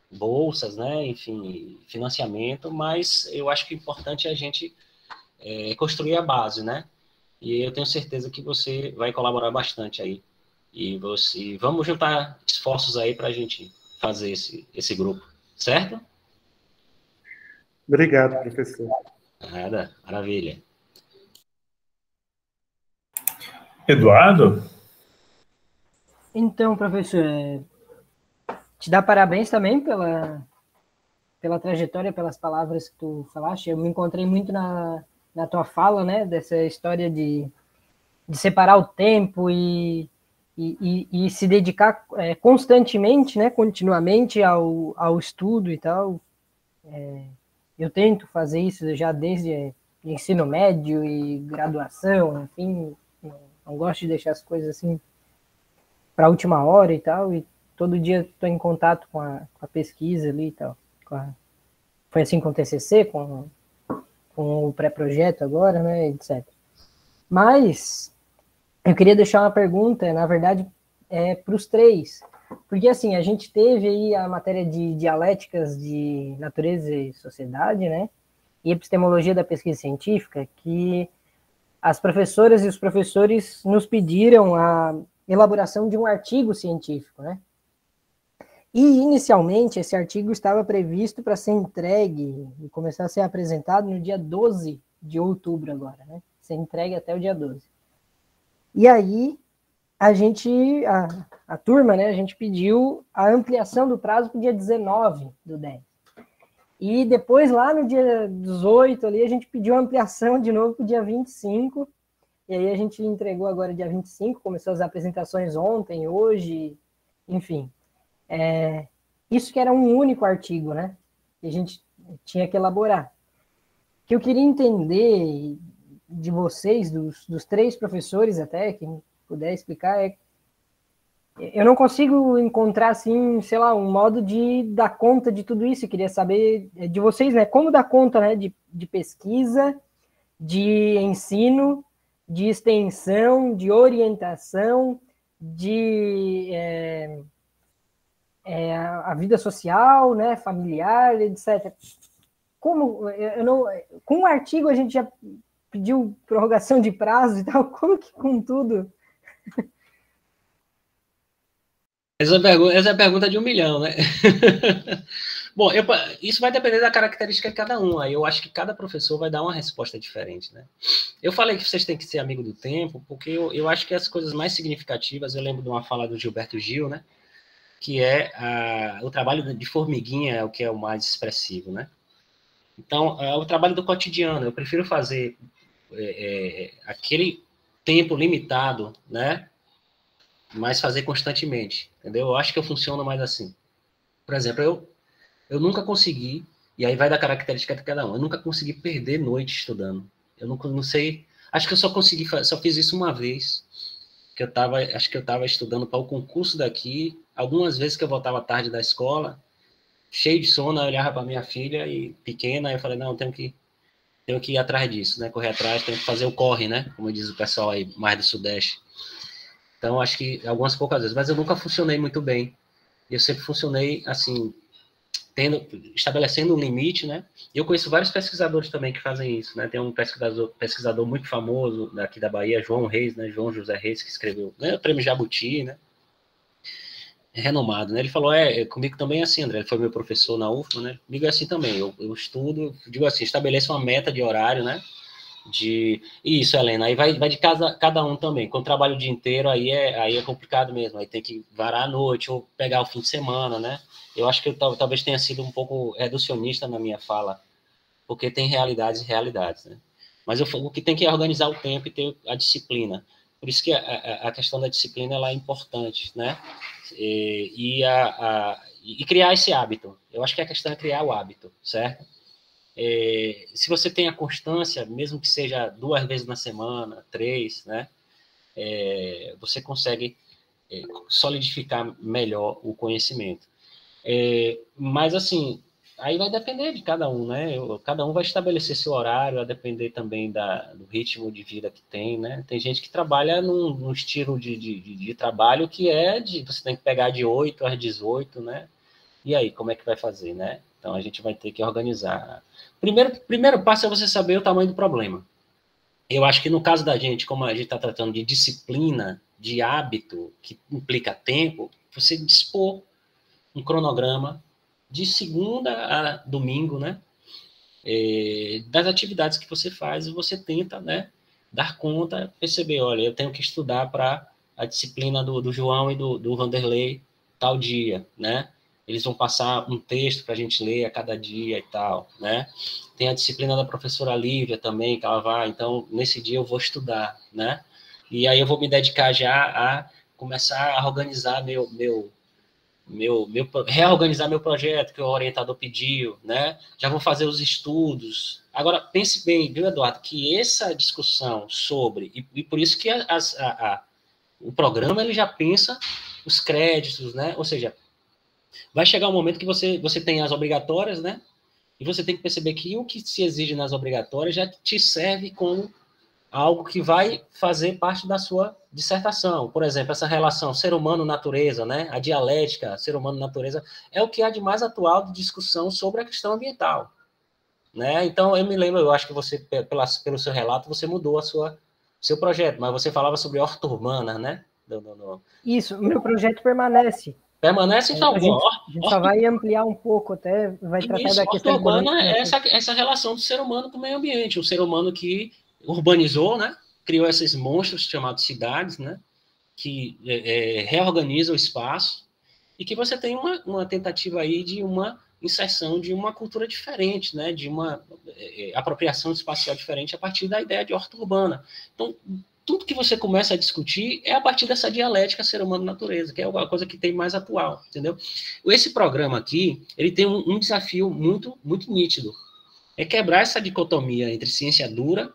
bolsas, né, enfim, financiamento, mas eu acho que o importante é a gente construir a base, né, e eu tenho certeza que você vai colaborar bastante aí, e vamos juntar esforços aí para a gente fazer esse grupo, certo? Obrigado, professor. Nada, maravilha. Eduardo? Então, professor, te dá parabéns também pela trajetória, pelas palavras que tu falaste. Eu me encontrei muito na tua fala, né, dessa história de separar o tempo e se dedicar constantemente, né, continuamente ao estudo e tal. Eu tento fazer isso já desde ensino médio e graduação, enfim, não gosto de deixar as coisas assim para a última hora e tal, e todo dia estou em contato com a pesquisa ali e tal. Foi assim com o TCC, com o pré-projeto agora, né, etc. Mas eu queria deixar uma pergunta, na verdade, para os três, porque assim, a gente teve aí a matéria de dialéticas de natureza e sociedade, né, e epistemologia da pesquisa científica, que as professoras e os professores nos pediram a elaboração de um artigo científico, né? E, inicialmente, esse artigo estava previsto para ser entregue e começar a ser apresentado no dia 12 de outubro agora, né? Ser entregue até o dia 12. E aí, a turma, né, a gente pediu a ampliação do prazo para o dia 19 do 10. E depois, lá no dia 18, ali, a gente pediu a ampliação de novo para o dia 25, e aí a gente entregou agora dia 25, começou as apresentações ontem, hoje, enfim. Isso que era um único artigo, né? Que a gente tinha que elaborar. O que eu queria entender de vocês, dos três professores até, que puder explicar, eu não consigo encontrar, assim, sei lá, um modo de dar conta de tudo isso. Eu queria saber de vocês, né? Como dar conta, né, de pesquisa, de ensino, de extensão, de orientação, de a vida social, né, familiar, etc. Como com um artigo a gente já pediu prorrogação de prazo e tal, como que com tudo? Essa é a pergunta de 1 milhão, né? Bom, isso vai depender da característica de cada um. Aí eu acho que cada professor vai dar uma resposta diferente, né? Eu falei que vocês têm que ser amigo do tempo, porque eu acho que as coisas mais significativas, eu lembro de uma fala do Gilberto Gil, né? Que é o trabalho de formiguinha é o que é o mais expressivo, né? Então, o trabalho do cotidiano, eu prefiro fazer aquele tempo limitado, né? Mas fazer constantemente, entendeu? Eu acho que eu funciono mais assim. Por exemplo, eu nunca consegui, e aí vai da característica de cada um, eu nunca consegui perder noite estudando. Eu não sei, acho que eu só fiz isso uma vez, acho que eu estava estudando para o concurso daqui, algumas vezes que eu voltava tarde da escola, cheio de sono, eu olhava para minha filha e pequena, eu falei, não, tenho que ir atrás disso, né? Correr atrás, tenho que fazer o corre, né? Como diz o pessoal aí mais do Sudeste. Então, acho que algumas poucas vezes, mas eu nunca funcionei muito bem. Eu sempre funcionei, assim, estabelecendo um limite, né? Eu conheço vários pesquisadores também que fazem isso, né? Tem um pesquisador muito famoso daqui da Bahia, João Reis, né? João José Reis, que escreveu, né? O Prêmio Jabuti, né? Renomado, né? Ele falou, comigo também é assim, André, ele foi meu professor na UFMA, né? Comigo é assim também, eu estudo, digo assim, estabeleço uma meta de horário, né? Isso, Helena, aí vai de cada um também. Quando trabalho o dia inteiro, aí é complicado mesmo, aí tem que varar a noite ou pegar o fim de semana, né? Eu acho que eu talvez tenha sido um pouco reducionista na minha fala, porque tem realidades e realidades, né? Mas o que tem que é organizar o tempo e ter a disciplina. Por isso que a questão da disciplina ela é importante, né? E criar esse hábito. Eu acho que a questão é criar o hábito, certo? Se você tem a constância, mesmo que seja 2 vezes na semana, 3, né? Você consegue solidificar melhor o conhecimento. Mas, assim, aí vai depender de cada um, né? Cada um vai estabelecer seu horário, a depender também do ritmo de vida que tem, né? Tem gente que trabalha num estilo de trabalho que você tem que pegar de 8 às 18, né? E aí, como é que vai fazer, né? Então, a gente vai ter que organizar. Primeiro passo é você saber o tamanho do problema. Eu acho que no caso da gente, como a gente está tratando de disciplina, de hábito, que implica tempo, você dispor um cronograma de segunda a domingo, né? Das atividades que você faz, e você tenta, né, dar conta, perceber, olha, eu tenho que estudar para a disciplina do João e do Vanderlei tal dia, né? Eles vão passar um texto para a gente ler a cada dia e tal, né? Tem a disciplina da professora Lívia também, que ela vai, então, nesse dia eu vou estudar, né? E aí eu vou me dedicar já a começar a organizar reorganizar meu projeto que o orientador pediu, né? Já vou fazer os estudos. Agora, pense bem, viu, Eduardo, que essa discussão sobre, e por isso que o programa ele já pensa os créditos, né? Ou seja, vai chegar um momento que você tem as obrigatórias, né? E você tem que perceber que o que se exige nas obrigatórias já te serve como algo que vai fazer parte da sua dissertação. Por exemplo, essa relação ser humano-natureza, né? A dialética ser humano-natureza é o que há de mais atual de discussão sobre a questão ambiental, né? Então, eu me lembro, eu acho que você, pelo seu relato, você mudou seu projeto, mas você falava sobre horta urbana, né? Isso, o meu projeto permanece. Permanece, então, a gente só vai ampliar um pouco, até vai tratar da questão urbana é essa relação do ser humano com o meio ambiente, um ser humano que urbanizou, né? Criou esses monstros chamados cidades, né? Que reorganiza o espaço e que você tem uma tentativa aí de uma inserção de uma cultura diferente, né? De uma apropriação espacial diferente a partir da ideia de horta urbana. Então, tudo que você começa a discutir é a partir dessa dialética ser humano-natureza, que é uma coisa que tem mais atual, entendeu? Esse programa aqui, ele tem um desafio muito, muito nítido. É quebrar essa dicotomia entre ciência dura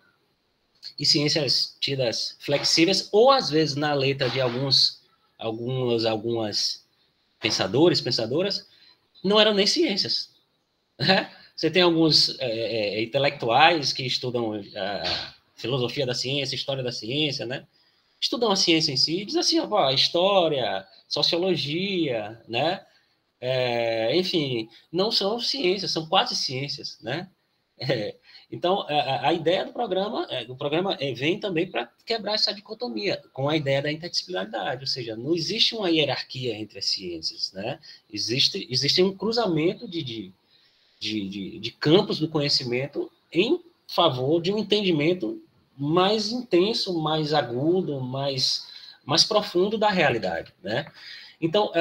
e ciências tidas flexíveis, ou às vezes na letra de algumas pensadoras, não eram nem ciências. Né? Você tem alguns intelectuais que estudam filosofia da ciência, história da ciência, né? Estudam a ciência em si, diz assim, história, sociologia, né? Enfim, não são ciências, são quase ciências, né? Então, a ideia do programa vem também para quebrar essa dicotomia, com a ideia da interdisciplinaridade, ou seja, não existe uma hierarquia entre as ciências, né? Existe um cruzamento de campos do conhecimento em favor de um entendimento mais intenso, mais agudo, mais profundo da realidade, né? Então,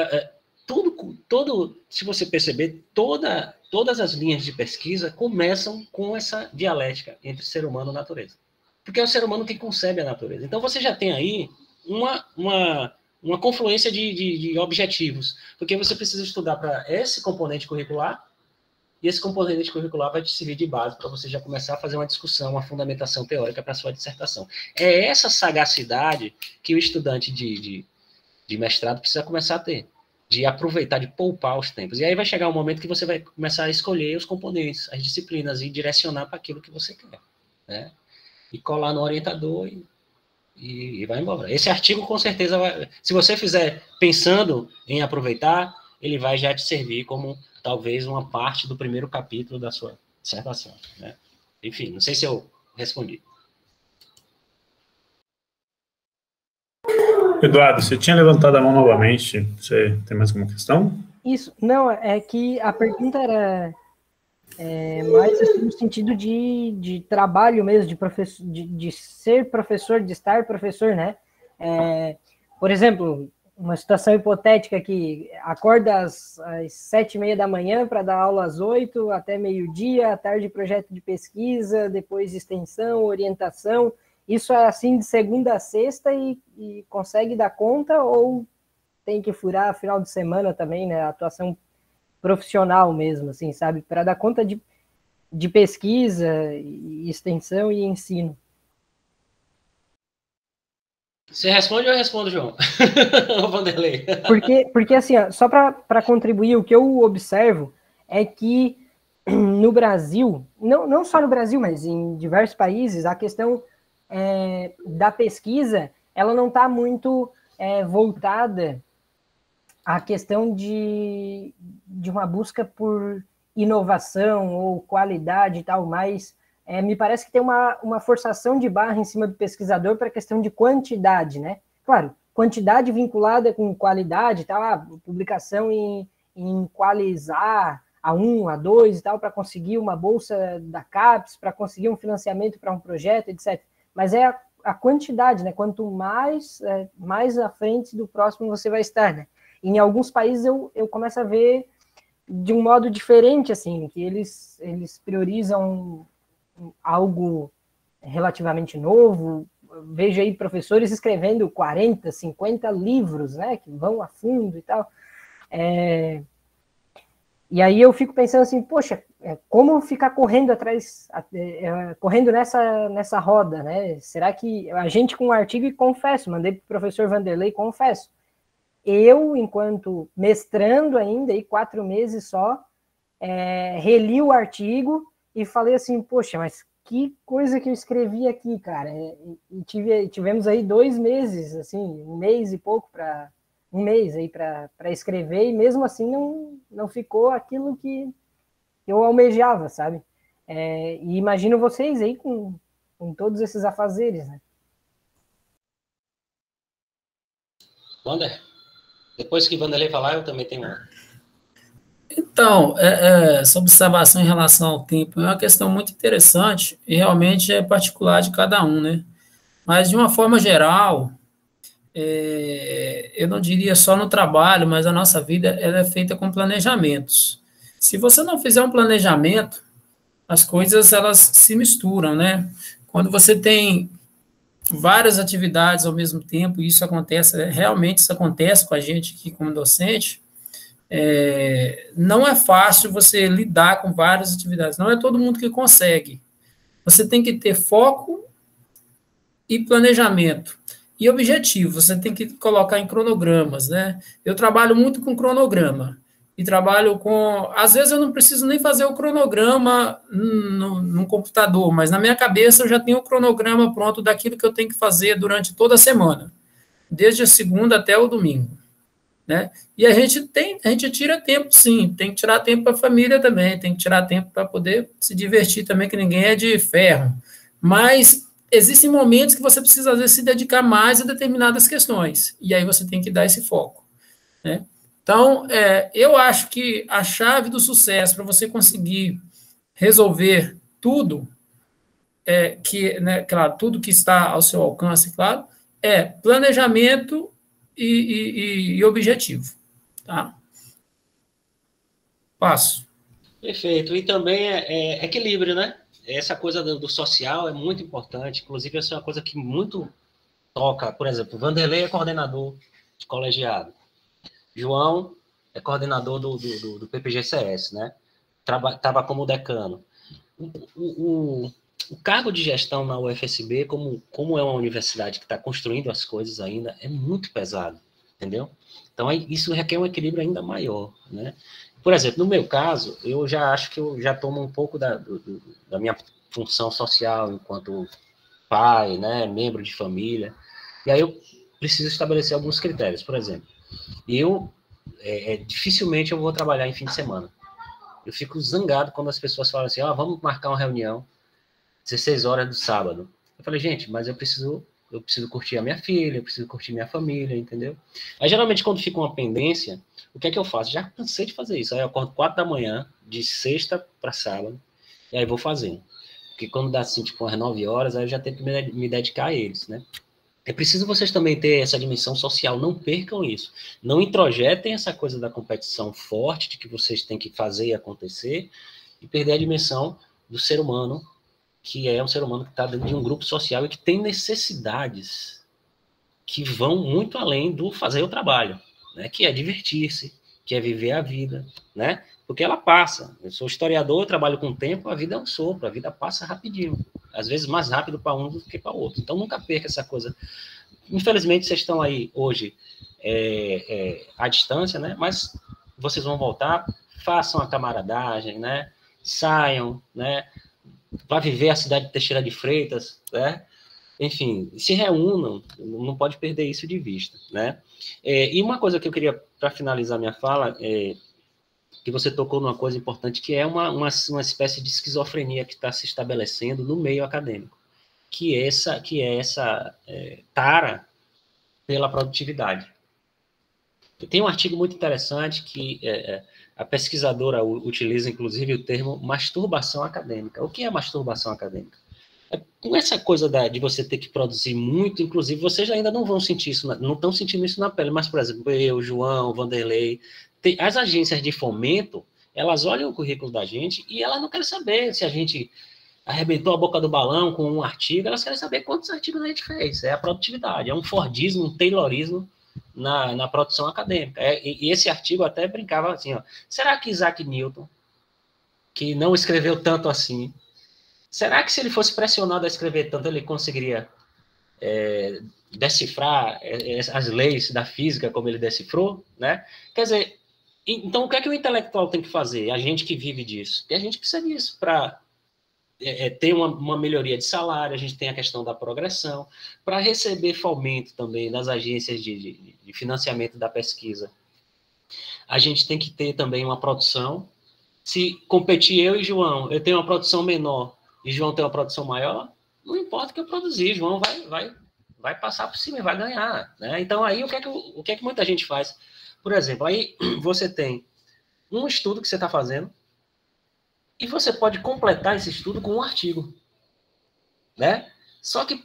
se você perceber, todas as linhas de pesquisa começam com essa dialética entre ser humano e natureza. Porque é o ser humano quem concebe a natureza. Então, você já tem aí uma confluência de objetivos, porque você precisa estudar para esse componente curricular, e esse componente curricular vai te servir de base para você já começar a fazer uma discussão, uma fundamentação teórica para a sua dissertação. É essa sagacidade que o estudante de mestrado precisa começar a ter, de aproveitar, de poupar os tempos. E aí vai chegar um momento que você vai começar a escolher os componentes, as disciplinas, e direcionar para aquilo que você quer, né? E colar no orientador e vai embora. Esse artigo, com certeza, se você fizer pensando em aproveitar, ele vai já te servir como, talvez, uma parte do primeiro capítulo da sua dissertação, né? Enfim, não sei se eu respondi. Eduardo, você tinha levantado a mão novamente. Você tem mais alguma questão? Isso. Não, é que a pergunta era mais assim, no sentido de trabalho mesmo, de ser professor, de estar professor, né? Por exemplo, uma situação hipotética que acorda às 7h30 da manhã para dar aula às 8 até meio-dia, à tarde projeto de pesquisa, depois extensão, orientação. Isso é assim de segunda a sexta e consegue dar conta, ou tem que furar final de semana também, né? Atuação profissional mesmo, assim, sabe? Para dar conta de pesquisa, e extensão e ensino. Você responde ou eu respondo, João? O Vanderlei. Porque assim, ó, só para contribuir, o que eu observo é que no Brasil, não só no Brasil, mas em diversos países, a questão da pesquisa, ela não está muito voltada à questão de uma busca por inovação ou qualidade e tal, mas me parece que tem uma forçação de barra em cima do pesquisador para a questão de quantidade, né? Claro, quantidade vinculada com qualidade, tal, publicação em qualizar A1, A2 e tal, para conseguir uma bolsa da CAPES, para conseguir um financiamento para um projeto, etc. Mas é a quantidade, né? Quanto mais à frente do próximo você vai estar, né? Em alguns países eu começo a ver de um modo diferente, assim, que eles priorizam algo relativamente novo. Vejo aí professores escrevendo 40, 50 livros, né? Que vão a fundo e tal. E aí eu fico pensando assim, poxa, como ficar correndo atrás, correndo nessa roda, né? Será que a gente com o artigo, e confesso, mandei para o professor Vanderlei, confesso, eu, enquanto mestrando ainda, aí 4 meses só, reli o artigo e falei assim, poxa, mas que coisa que eu escrevi aqui, cara. E tivemos aí 2 meses, assim, 1 mês e pouco para... 1 mês aí para escrever, e mesmo assim não ficou aquilo que eu almejava, sabe? E imagino vocês aí com todos esses afazeres, né? Wander, depois que o Vanderlei falar, eu também tenho uma. Então, essa observação em relação ao tempo é uma questão muito interessante e realmente é particular de cada um, né? Mas, de uma forma geral, eu não diria só no trabalho, mas a nossa vida ela é feita com planejamentos. Se você não fizer um planejamento, as coisas elas se misturam, né? Quando você tem várias atividades ao mesmo tempo, e isso acontece, realmente isso acontece com a gente aqui como docente, não é fácil você lidar com várias atividades, não é todo mundo que consegue. Você tem que ter foco e planejamento. E objetivo, você tem que colocar em cronogramas, né? Eu trabalho muito com cronograma, e trabalho com... Às vezes eu não preciso nem fazer o cronograma no computador, mas na minha cabeça eu já tenho o cronograma pronto daquilo que eu tenho que fazer durante toda a semana, desde a segunda até o domingo, né? E a gente tira tempo, sim, tem que tirar tempo para a família também, tem que tirar tempo para poder se divertir também, que ninguém é de ferro. Mas existem momentos que você precisa, às vezes, se dedicar mais a determinadas questões, e aí você tem que dar esse foco, né? Então, eu acho que a chave do sucesso para você conseguir resolver tudo, claro, tudo que está ao seu alcance, claro, é planejamento e objetivo, tá? Passo. Perfeito. E também é equilíbrio, né? Essa coisa do social é muito importante. Inclusive, essa é uma coisa que muito toca. Por exemplo, Vanderlei é coordenador de colegiado. João é coordenador do PPGCS, né? Estava como decano. O cargo de gestão na UFSB, como é uma universidade que está construindo as coisas ainda, é muito pesado, entendeu? Então, isso requer um equilíbrio ainda maior, né? Por exemplo, no meu caso, eu já acho que eu já tomo um pouco da minha função social enquanto pai, né, membro de família, e aí eu preciso estabelecer alguns critérios. Por exemplo, dificilmente eu vou trabalhar em fim de semana. Eu fico zangado quando as pessoas falam assim, vamos marcar uma reunião 16 horas do sábado. Eu falei, gente, mas eu preciso curtir a minha filha, eu preciso curtir minha família, entendeu? Aí, geralmente, quando fica uma pendência, o que é que eu faço? Já cansei de fazer isso. Aí eu acordo 4 da manhã, de sexta para sábado, e aí vou fazendo. Porque quando dá, assim, tipo, umas 9 horas, aí eu já tenho que me dedicar a eles, né? É preciso vocês também ter essa dimensão social, não percam isso. Não introjetem essa coisa da competição forte, de que vocês têm que fazer e acontecer, e perder a dimensão do ser humano, que é um ser humano que está dentro de um grupo social e que tem necessidades que vão muito além do fazer o trabalho, né? Que é divertir-se, que é viver a vida, né? Porque ela passa. Eu sou historiador, eu trabalho com o tempo, a vida é um sopro, a vida passa rapidinho. Às vezes mais rápido para um do que para outro. Então nunca perca essa coisa. Infelizmente vocês estão aí hoje à distância, né? Mas vocês vão voltar, façam a camaradagem, né? Saiam, né? Para viver a cidade de Teixeira de Freitas, né? Enfim, se reúnam, não pode perder isso de vista, né? E uma coisa que eu queria, para finalizar minha fala, que você tocou numa coisa importante, que é uma espécie de esquizofrenia que está se estabelecendo no meio acadêmico, que é essa tara pela produtividade. Tem um artigo muito interessante que a pesquisadora utiliza, inclusive, o termo masturbação acadêmica. O que é masturbação acadêmica? Com essa coisa de você ter que produzir muito, inclusive, vocês ainda não vão sentir isso, não estão sentindo isso na pele, mas, por exemplo, eu, João, Vanderlei, as agências de fomento, elas olham o currículo da gente e elas não querem saber se a gente arrebentou a boca do balão com um artigo, elas querem saber quantos artigos a gente fez. É a produtividade, é um Fordismo, um Taylorismo na produção acadêmica. E esse artigo até brincava assim, será que Isaac Newton, que não escreveu tanto assim, será que se ele fosse pressionado a escrever tanto, ele conseguiria decifrar as leis da física como ele decifrou, né? Quer dizer, então o que é que o intelectual tem que fazer? A gente que vive disso. E a gente precisa disso para ter uma melhoria de salário, a gente tem a questão da progressão, para receber fomento também das agências de financiamento da pesquisa. A gente tem que ter também uma produção. Se competir eu e João, eu tenho uma produção menor e João tem uma produção maior, não importa o que eu produzir, João vai passar por cima e vai ganhar, né? Então, aí, o que é que muita gente faz? Por exemplo, aí você tem um estudo que você está fazendo e você pode completar esse estudo com um artigo, né? Só que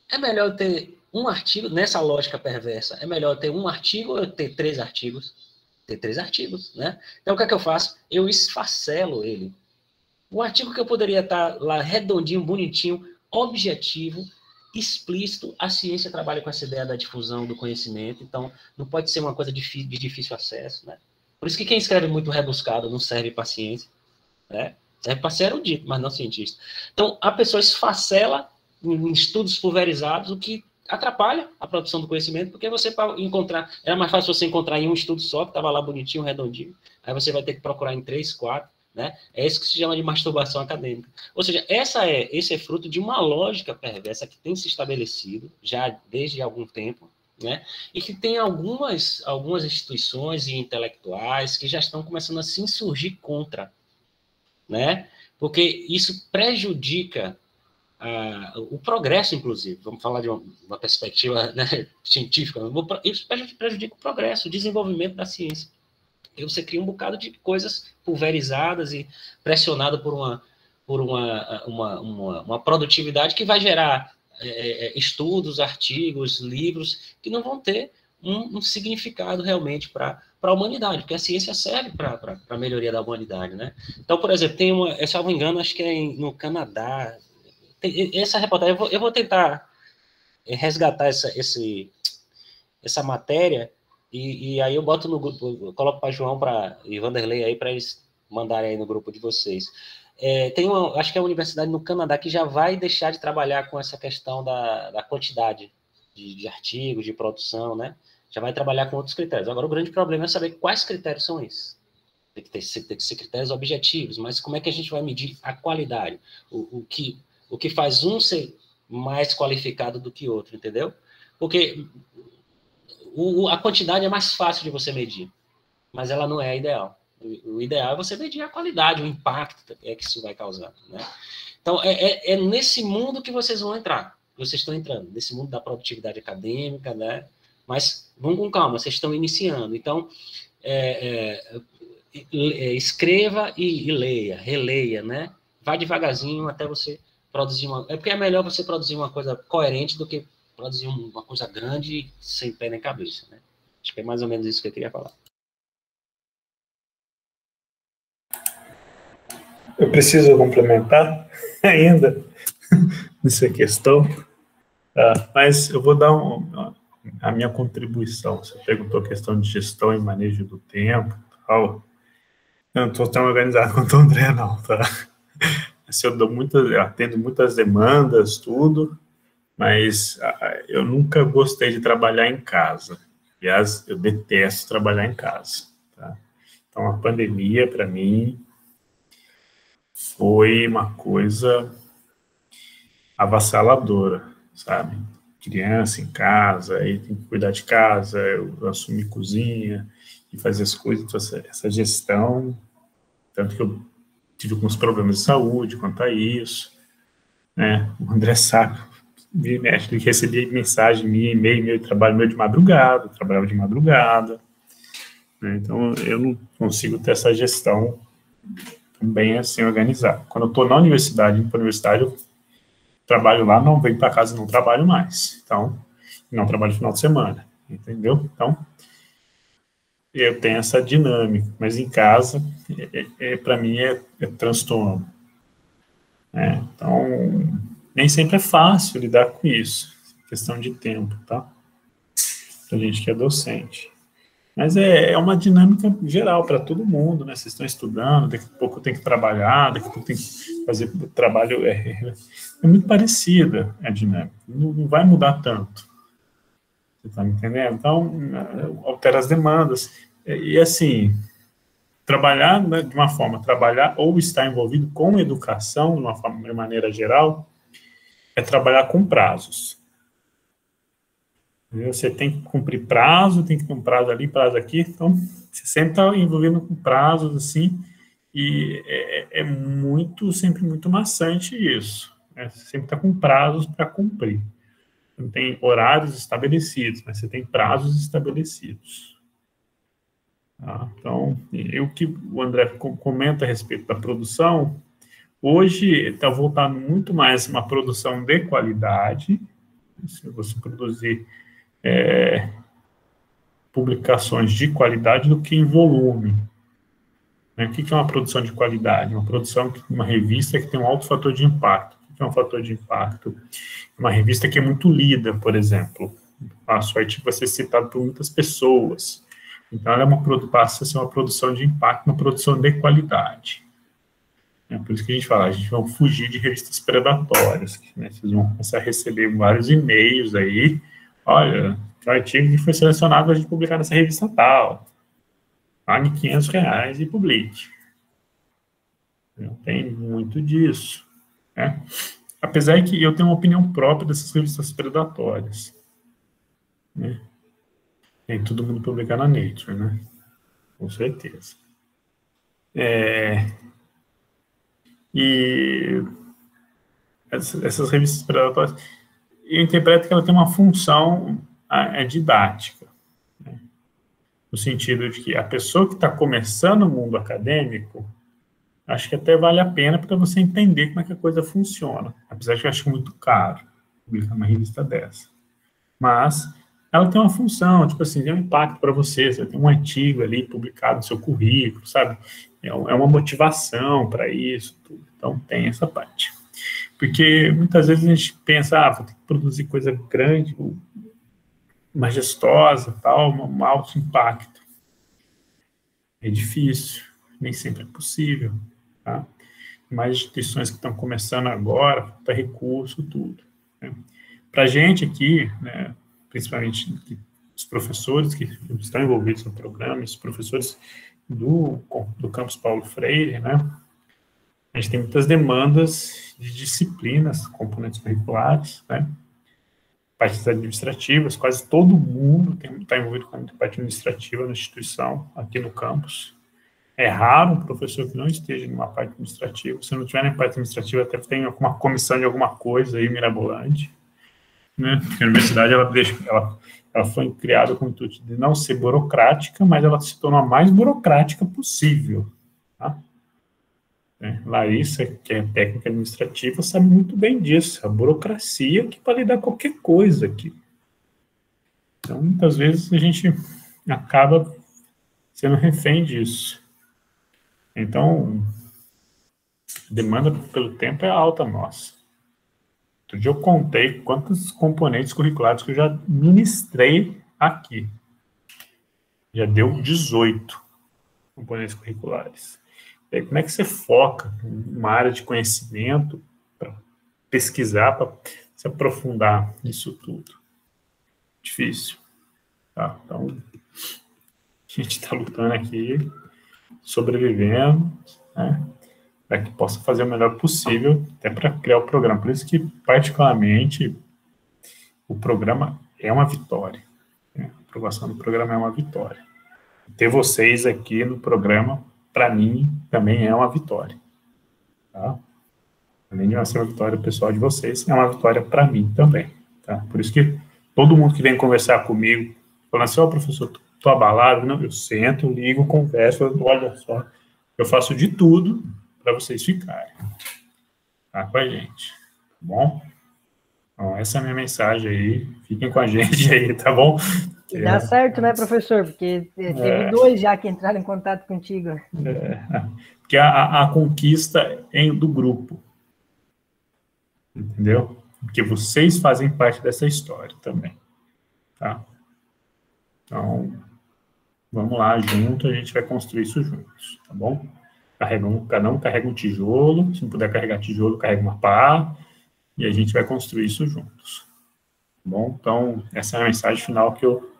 é melhor ter um artigo, nessa lógica perversa, é melhor ter um artigo ou eu ter 3 artigos? Ter 3 artigos, né? Então, o que é que eu faço? Eu esfacelo ele. Um artigo que eu poderia estar lá redondinho, bonitinho, objetivo, explícito, a ciência trabalha com essa ideia da difusão do conhecimento, então não pode ser uma coisa de difícil acesso, né? Por isso que quem escreve muito rebuscado não serve para ciência, né? Serve para ser erudito, mas não cientista. Então, a pessoa esfacela em estudos pulverizados, o que atrapalha a produção do conhecimento, porque você, para encontrar, era mais fácil você encontrar em um estudo só, que estava lá bonitinho, redondinho, aí você vai ter que procurar em 3, 4, né? É isso que se chama de masturbação acadêmica. Ou seja, esse é fruto de uma lógica perversa que tem se estabelecido já desde algum tempo, né? E que tem algumas instituições e intelectuais que já estão começando a se insurgir contra, né? Porque isso prejudica o progresso, inclusive. Vamos falar de uma perspectiva, né, científica. Isso prejudica o progresso, o desenvolvimento da ciência. E você cria um bocado de coisas pulverizadas e pressionado por uma produtividade que vai gerar estudos, artigos, livros, que não vão ter um significado realmente para a humanidade, porque a ciência serve para a melhoria da humanidade, né? Então, por exemplo, tem uma, se eu não me engano, acho que é no Canadá, essa reportagem, eu vou tentar resgatar essa matéria, e aí eu boto no grupo, eu coloco para João e Vanderlei aí, para eles mandarem aí no grupo de vocês. Acho que é uma universidade no Canadá que já vai deixar de trabalhar com essa questão da quantidade de artigos, de produção, né? Já vai trabalhar com outros critérios. Agora, o grande problema é saber quais critérios são esses. Tem que ser critérios objetivos, mas como é que a gente vai medir a qualidade? O que faz um ser mais qualificado do que outro, entendeu? Porque a quantidade é mais fácil de você medir, mas ela não é a ideal. O ideal é você medir a qualidade, o impacto que isso vai causar, né? Então, é nesse mundo que vocês vão entrar, que vocês estão entrando, nesse mundo da produtividade acadêmica, né? Mas vão com calma, vocês estão iniciando. Então, escreva e leia, releia, né? Vai devagarzinho até você produzir porque é melhor você produzir uma coisa coerente do que produzir uma coisa grande sem pé nem cabeça, né? Acho que é mais ou menos isso que eu queria falar. Eu preciso complementar ainda nessa questão, mas eu vou dar a minha contribuição. Você perguntou a questão de gestão e manejo do tempo, tal. Eu não estou tão organizado quanto o André, não, tá? Eu atendo muitas demandas, tudo, mas eu nunca gostei de trabalhar em casa. Aliás, eu detesto trabalhar em casa, tá? Então, a pandemia, para mim, foi uma coisa avassaladora, sabe? Criança em casa, aí tem que cuidar de casa, eu assumi cozinha e fazer as coisas, então essa gestão, tanto que eu tive alguns problemas de saúde quanto a isso, né? O André sabe, ele recebia mensagem minha, e-mail, trabalho meu de madrugada, eu trabalhava de madrugada, né? Então eu não consigo ter essa gestão bem assim organizada. Quando eu estou na universidade, indo para a universidade, eu trabalho lá, não venho para casa, não trabalho mais. Então, não trabalho no final de semana, entendeu? Então, eu tenho essa dinâmica, mas em casa, para mim, é transtorno. Então, nem sempre é fácil lidar com isso, questão de tempo, tá? Pra gente que é docente. Mas é uma dinâmica geral para todo mundo, né? Vocês estão estudando, daqui a pouco tem que trabalhar, daqui a pouco tem que fazer trabalho. É muito parecida a dinâmica, não vai mudar tanto. Você está me entendendo? Então, altera as demandas. E assim, trabalhar, né, de uma forma, trabalhar ou estar envolvido com educação, de maneira geral, é trabalhar com prazos. Você tem que cumprir prazo, tem que ter um prazo ali, prazo aqui, então você sempre está envolvido com prazos, assim, e sempre muito maçante isso, né? Você sempre está com prazos para cumprir. Não tem horários estabelecidos, mas você tem prazos estabelecidos. Tá? Então, o que o André comenta a respeito da produção, hoje está voltado muito mais uma produção de qualidade, se você produzir publicações de qualidade do que em volume. Né? O que é uma produção de qualidade? Uma revista que tem um alto fator de impacto. O que é um fator de impacto? Uma revista que é muito lida, por exemplo. O artigo vai ser citado por muitas pessoas. Então, ela passa a ser uma produção de impacto, uma produção de qualidade. Por isso que a gente fala, a gente vai fugir de revistas predatórias. Né? Vocês vão começar a receber vários e-mails aí. Olha, o artigo que foi selecionado para a gente publicar nessa revista tal. Pague R$500 e publique. Não tem muito disso. Né? Apesar que eu tenho uma opinião própria dessas revistas predatórias. Né? Tem todo mundo publicar na Nature, né? Com certeza. E essas revistas predatórias, eu interpreto que ela tem uma função didática, né? No sentido de que a pessoa que está começando o mundo acadêmico, acho que até vale a pena para você entender como é que a coisa funciona, apesar de que eu acho muito caro publicar uma revista dessa. Mas ela tem uma função, tipo assim, tem um impacto para você tem um artigo ali publicado no seu currículo, sabe? É uma motivação para isso, tudo. Então tem essa parte. Porque muitas vezes a gente pensa, vou ter que produzir coisa grande, majestosa, tal, um alto impacto. É difícil, nem sempre é possível, tá? Mais instituições que estão começando agora, falta recurso, tudo, né? Para a gente aqui, né, principalmente os professores que estão envolvidos no programa, os professores do campus Paulo Freire, né, a gente tem muitas demandas de disciplinas, componentes curriculares, né, partes administrativas, quase todo mundo está envolvido com a parte administrativa na instituição, aqui no campus. É raro um professor que não esteja numa parte administrativa. Se não tiver na parte administrativa, até tem uma comissão de alguma coisa aí mirabolante, né? Porque a universidade ela foi criada com o intuito de não ser burocrática, mas ela se tornou a mais burocrática possível, tá? Larissa, que é técnica administrativa, sabe muito bem disso. A burocracia que para lidar com qualquer coisa aqui. Então, muitas vezes a gente acaba sendo refém disso. Então, a demanda pelo tempo é alta nossa. Outro dia eu contei quantos componentes curriculares que eu já ministrei aqui. Já deu 18 componentes curriculares. E aí, como é que você foca numa área de conhecimento para pesquisar, para se aprofundar nisso tudo? Difícil. Tá? Então, a gente está lutando aqui, sobrevivendo, né, para que possa fazer o melhor possível, até para criar o programa. Por isso que, particularmente, o programa é uma vitória, né? A aprovação do programa é uma vitória. Ter vocês aqui no programa, para mim, também é uma vitória. Tá? Além de ser uma vitória pessoal de vocês, é uma vitória para mim também. Tá? Por isso que todo mundo que vem conversar comigo, falando assim, professor, estou abalado, não, eu sento, eu ligo, converso, olha só, eu faço de tudo para vocês ficarem, tá, com a gente, tá bom? Então, essa é a minha mensagem aí, fiquem com a gente aí, tá bom? Dá certo, né, professor? Porque teve 2 já que entraram em contato contigo. Porque a conquista é do grupo, entendeu? Porque vocês fazem parte dessa história também, tá? Então, vamos lá, junto, a gente vai construir isso juntos, tá bom? Cada um carrega um tijolo, se não puder carregar tijolo, carrega uma pá, e a gente vai construir isso juntos, tá bom? Então, essa é a mensagem final que eu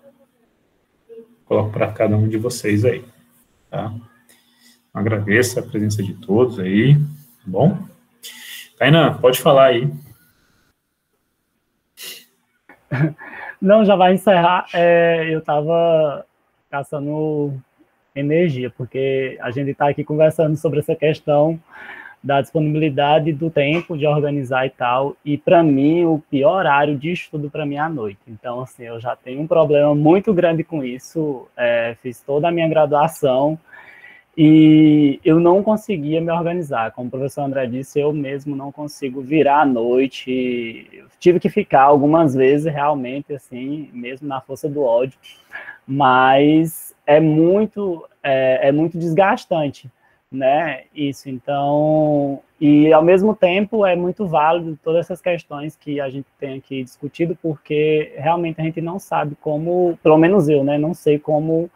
coloco para cada um de vocês aí, tá? Agradeço a presença de todos aí, tá bom? Tainan, pode falar aí. Não, já vai encerrar. Eu estava caçando energia, porque a gente está aqui conversando sobre essa questão da disponibilidade do tempo de organizar e tal, e para mim o pior horário de estudo para mim é à noite. Então, assim, eu já tenho um problema muito grande com isso, fiz toda a minha graduação e eu não conseguia me organizar. Como o professor André disse, eu mesmo não consigo virar à noite, eu tive que ficar algumas vezes realmente, assim, mesmo na força do ódio, mas é muito desgastante, né, isso. Então, e ao mesmo tempo é muito válido todas essas questões que a gente tem aqui discutido, porque realmente a gente não sabe como, pelo menos eu, né, não sei como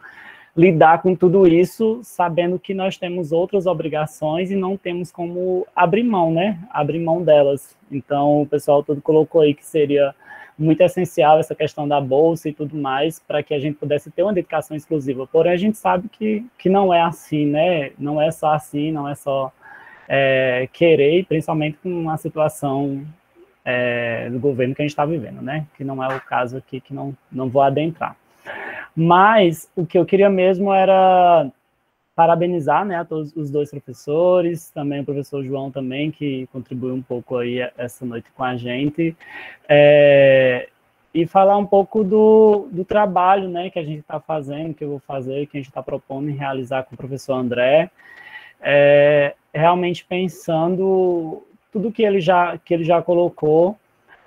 lidar com tudo isso, sabendo que nós temos outras obrigações e não temos como abrir mão, né, abrir mão delas. Então, o pessoal todo colocou aí que seria muito essencial essa questão da bolsa e tudo mais, para que a gente pudesse ter uma dedicação exclusiva. Porém, a gente sabe que não é assim, né? Não é só assim, não é só querer, principalmente com a situação do governo que a gente está vivendo, né? Que não é o caso aqui, que não vou adentrar. Mas o que eu queria mesmo era parabenizar, né, a todos os dois professores, também o professor João também, que contribuiu um pouco aí essa noite com a gente, e falar um pouco do trabalho, né, que a gente está fazendo, que eu vou fazer, que a gente está propondo em realizar com o professor André, realmente pensando tudo que ele já colocou,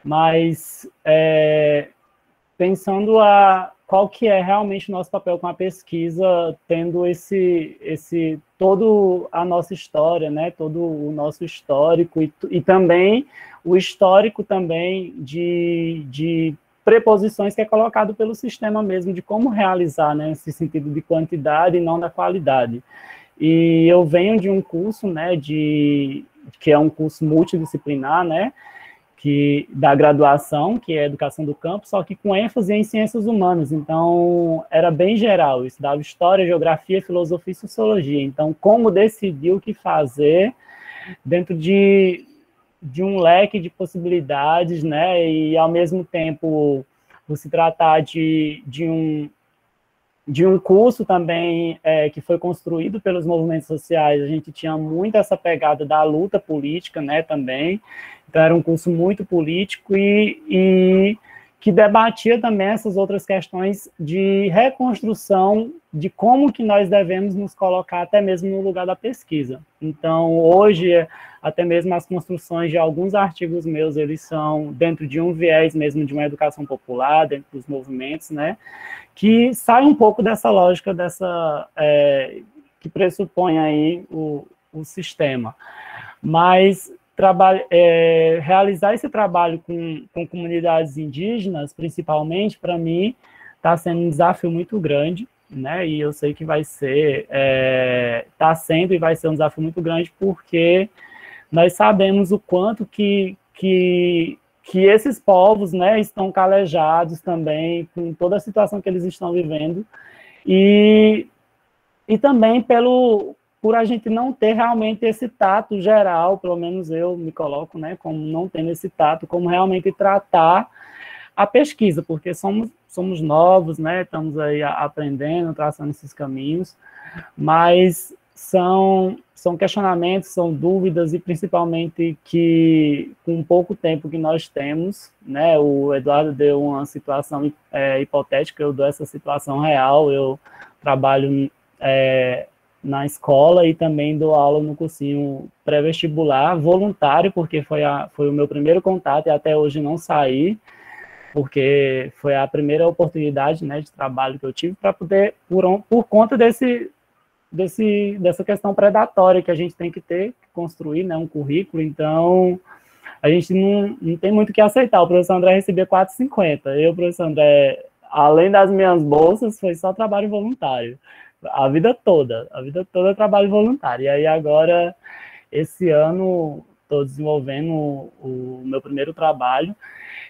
mas pensando qual que é realmente o nosso papel com a pesquisa, tendo todo a nossa história, né, todo o nosso histórico e também o histórico também de preposições que é colocado pelo sistema mesmo, de como realizar, né, esse sentido de quantidade e não da qualidade. E eu venho de um curso, né, que é um curso multidisciplinar, né, da graduação, que é Educação do Campo, só que com ênfase em ciências humanas. Então, era bem geral, eu estudava História, Geografia, Filosofia e Sociologia. Então, como decidir o que fazer dentro de um leque de possibilidades, né, e, ao mesmo tempo, por se tratar de um curso também que foi construído pelos movimentos sociais, a gente tinha muito essa pegada da luta política, né, também. Então, era um curso muito político e que debatia também essas outras questões de reconstrução de como que nós devemos nos colocar até mesmo no lugar da pesquisa. Então, hoje, até mesmo as construções de alguns artigos meus, eles são dentro de um viés mesmo de uma educação popular, dentro dos movimentos, né, que sai um pouco dessa lógica, que pressupõe aí o sistema. Mas realizar esse trabalho com comunidades indígenas, principalmente, para mim, está sendo um desafio muito grande, né? E eu sei que vai ser, está sendo e vai ser um desafio muito grande, porque nós sabemos o quanto que esses povos, né, estão calejados também com toda a situação que eles estão vivendo, e também por a gente não ter realmente esse tato geral, pelo menos eu me coloco, né, como não tendo esse tato, como realmente tratar a pesquisa, porque somos novos, né, estamos aí aprendendo, traçando esses caminhos, mas são questionamentos, são dúvidas, e principalmente que, com pouco tempo que nós temos, né, o Eduardo deu uma situação hipotética, eu dou essa situação real, eu trabalho na escola e também dou aula no cursinho pré-vestibular, voluntário, porque foi o meu primeiro contato e até hoje não saí, porque foi a primeira oportunidade, né, de trabalho que eu tive para poder, por conta dessa questão predatória que a gente tem que construir, né, um currículo. Então, a gente não tem muito o que aceitar. O professor André recebia 4,50. Eu, professor André, além das minhas bolsas, foi só trabalho voluntário. A vida toda é trabalho voluntário. E aí agora, esse ano, estou desenvolvendo o meu primeiro trabalho.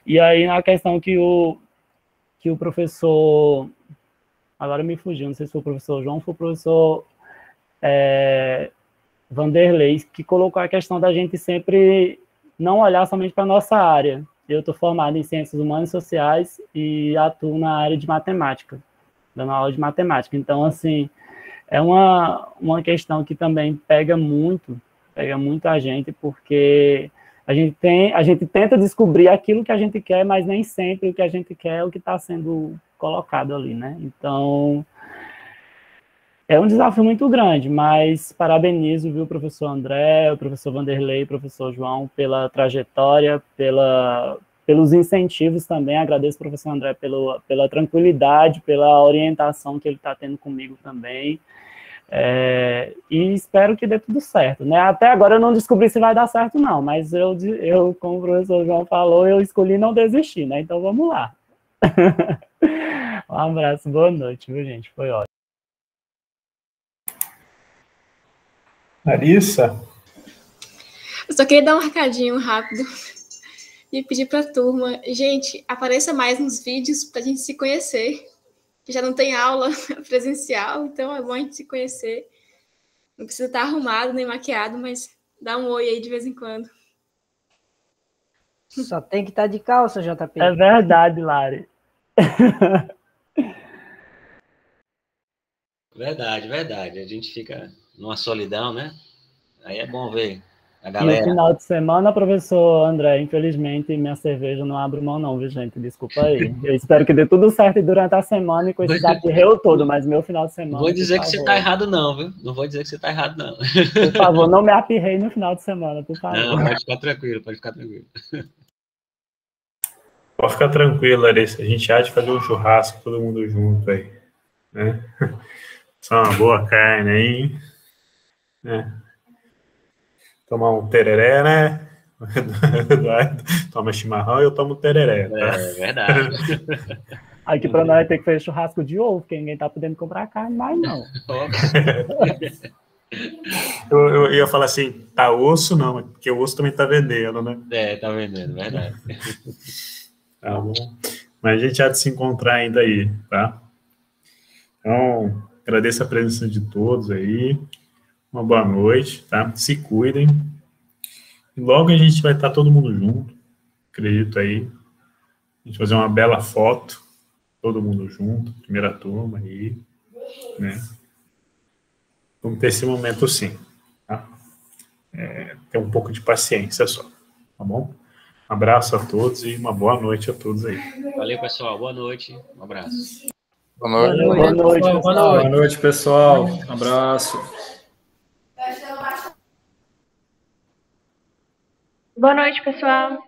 E aí, na questão que o professor... Agora me fugiu, não sei se foi o professor João ou foi o professor Vanderlei, que colocou a questão da gente sempre não olhar somente para a nossa área. Eu estou formado em Ciências Humanas e Sociais e atuo na área de Matemática, dando aula de Matemática. Então, assim, é uma questão que também pega muito a gente, porque a gente tenta descobrir aquilo que a gente quer, mas nem sempre o que a gente quer é o que está sendo colocado ali, né? Então, é um desafio muito grande, mas parabenizo, viu, o professor André, o professor Vanderlei, o professor João, pela trajetória, pelos incentivos também. Agradeço ao professor André pela tranquilidade, pela orientação que ele está tendo comigo também. E espero que dê tudo certo, né? Até agora eu não descobri se vai dar certo, não, mas eu como o professor João falou, eu escolhi não desistir, né? Então vamos lá. Um abraço, boa noite, viu, gente? Foi ótimo. Larissa? Eu só queria dar um recadinho rápido e pedir para a turma, gente, apareça mais nos vídeos para a gente se conhecer. Já não tem aula presencial, então é bom a gente se conhecer. Não precisa estar arrumado nem maquiado, mas dá um oi aí de vez em quando. Só tem que estar de calça, JP. É verdade, Lari. Verdade, verdade. A gente fica numa solidão, né? Aí é bom ver a E galera. no final de semana, professor André, infelizmente, minha cerveja não abre mão não, viu, gente? Desculpa aí. Eu espero que dê tudo certo durante a semana e com esse apirreu todo, mas meu final de semana... Não vou dizer que você tá errado não, viu? Não vou dizer que você tá errado, não. Por favor, não me apirrei no final de semana, por favor. Não, pode ficar tranquilo, pode ficar tranquilo. Pode ficar tranquilo, Larissa. A gente há de fazer um churrasco, todo mundo junto aí. Né? Só uma boa carne aí. Né? Tomar um tereré, né? Eduardo toma chimarrão e eu tomo tereré. Tá? É verdade. Aqui para nós tem que fazer churrasco de ovo, porque ninguém tá podendo comprar carne mais, não. Eu ia falar assim, tá osso não, porque o osso também tá vendendo, né? É, tá vendendo, verdade. Tá bom. Mas a gente há de se encontrar ainda aí, tá? Então, agradeço a presença de todos aí. Uma boa noite, tá? Se cuidem. E logo a gente vai estar todo mundo junto, acredito aí. A gente fazer uma bela foto, todo mundo junto, primeira turma aí, né? Vamos ter esse momento sim, tá? Ter um pouco de paciência só, tá bom? Um abraço a todos e uma boa noite a todos aí. Valeu, pessoal. Boa noite. Um abraço. Boa noite. Boa noite, pessoal. Boa noite, pessoal. Um abraço. Boa noite, pessoal.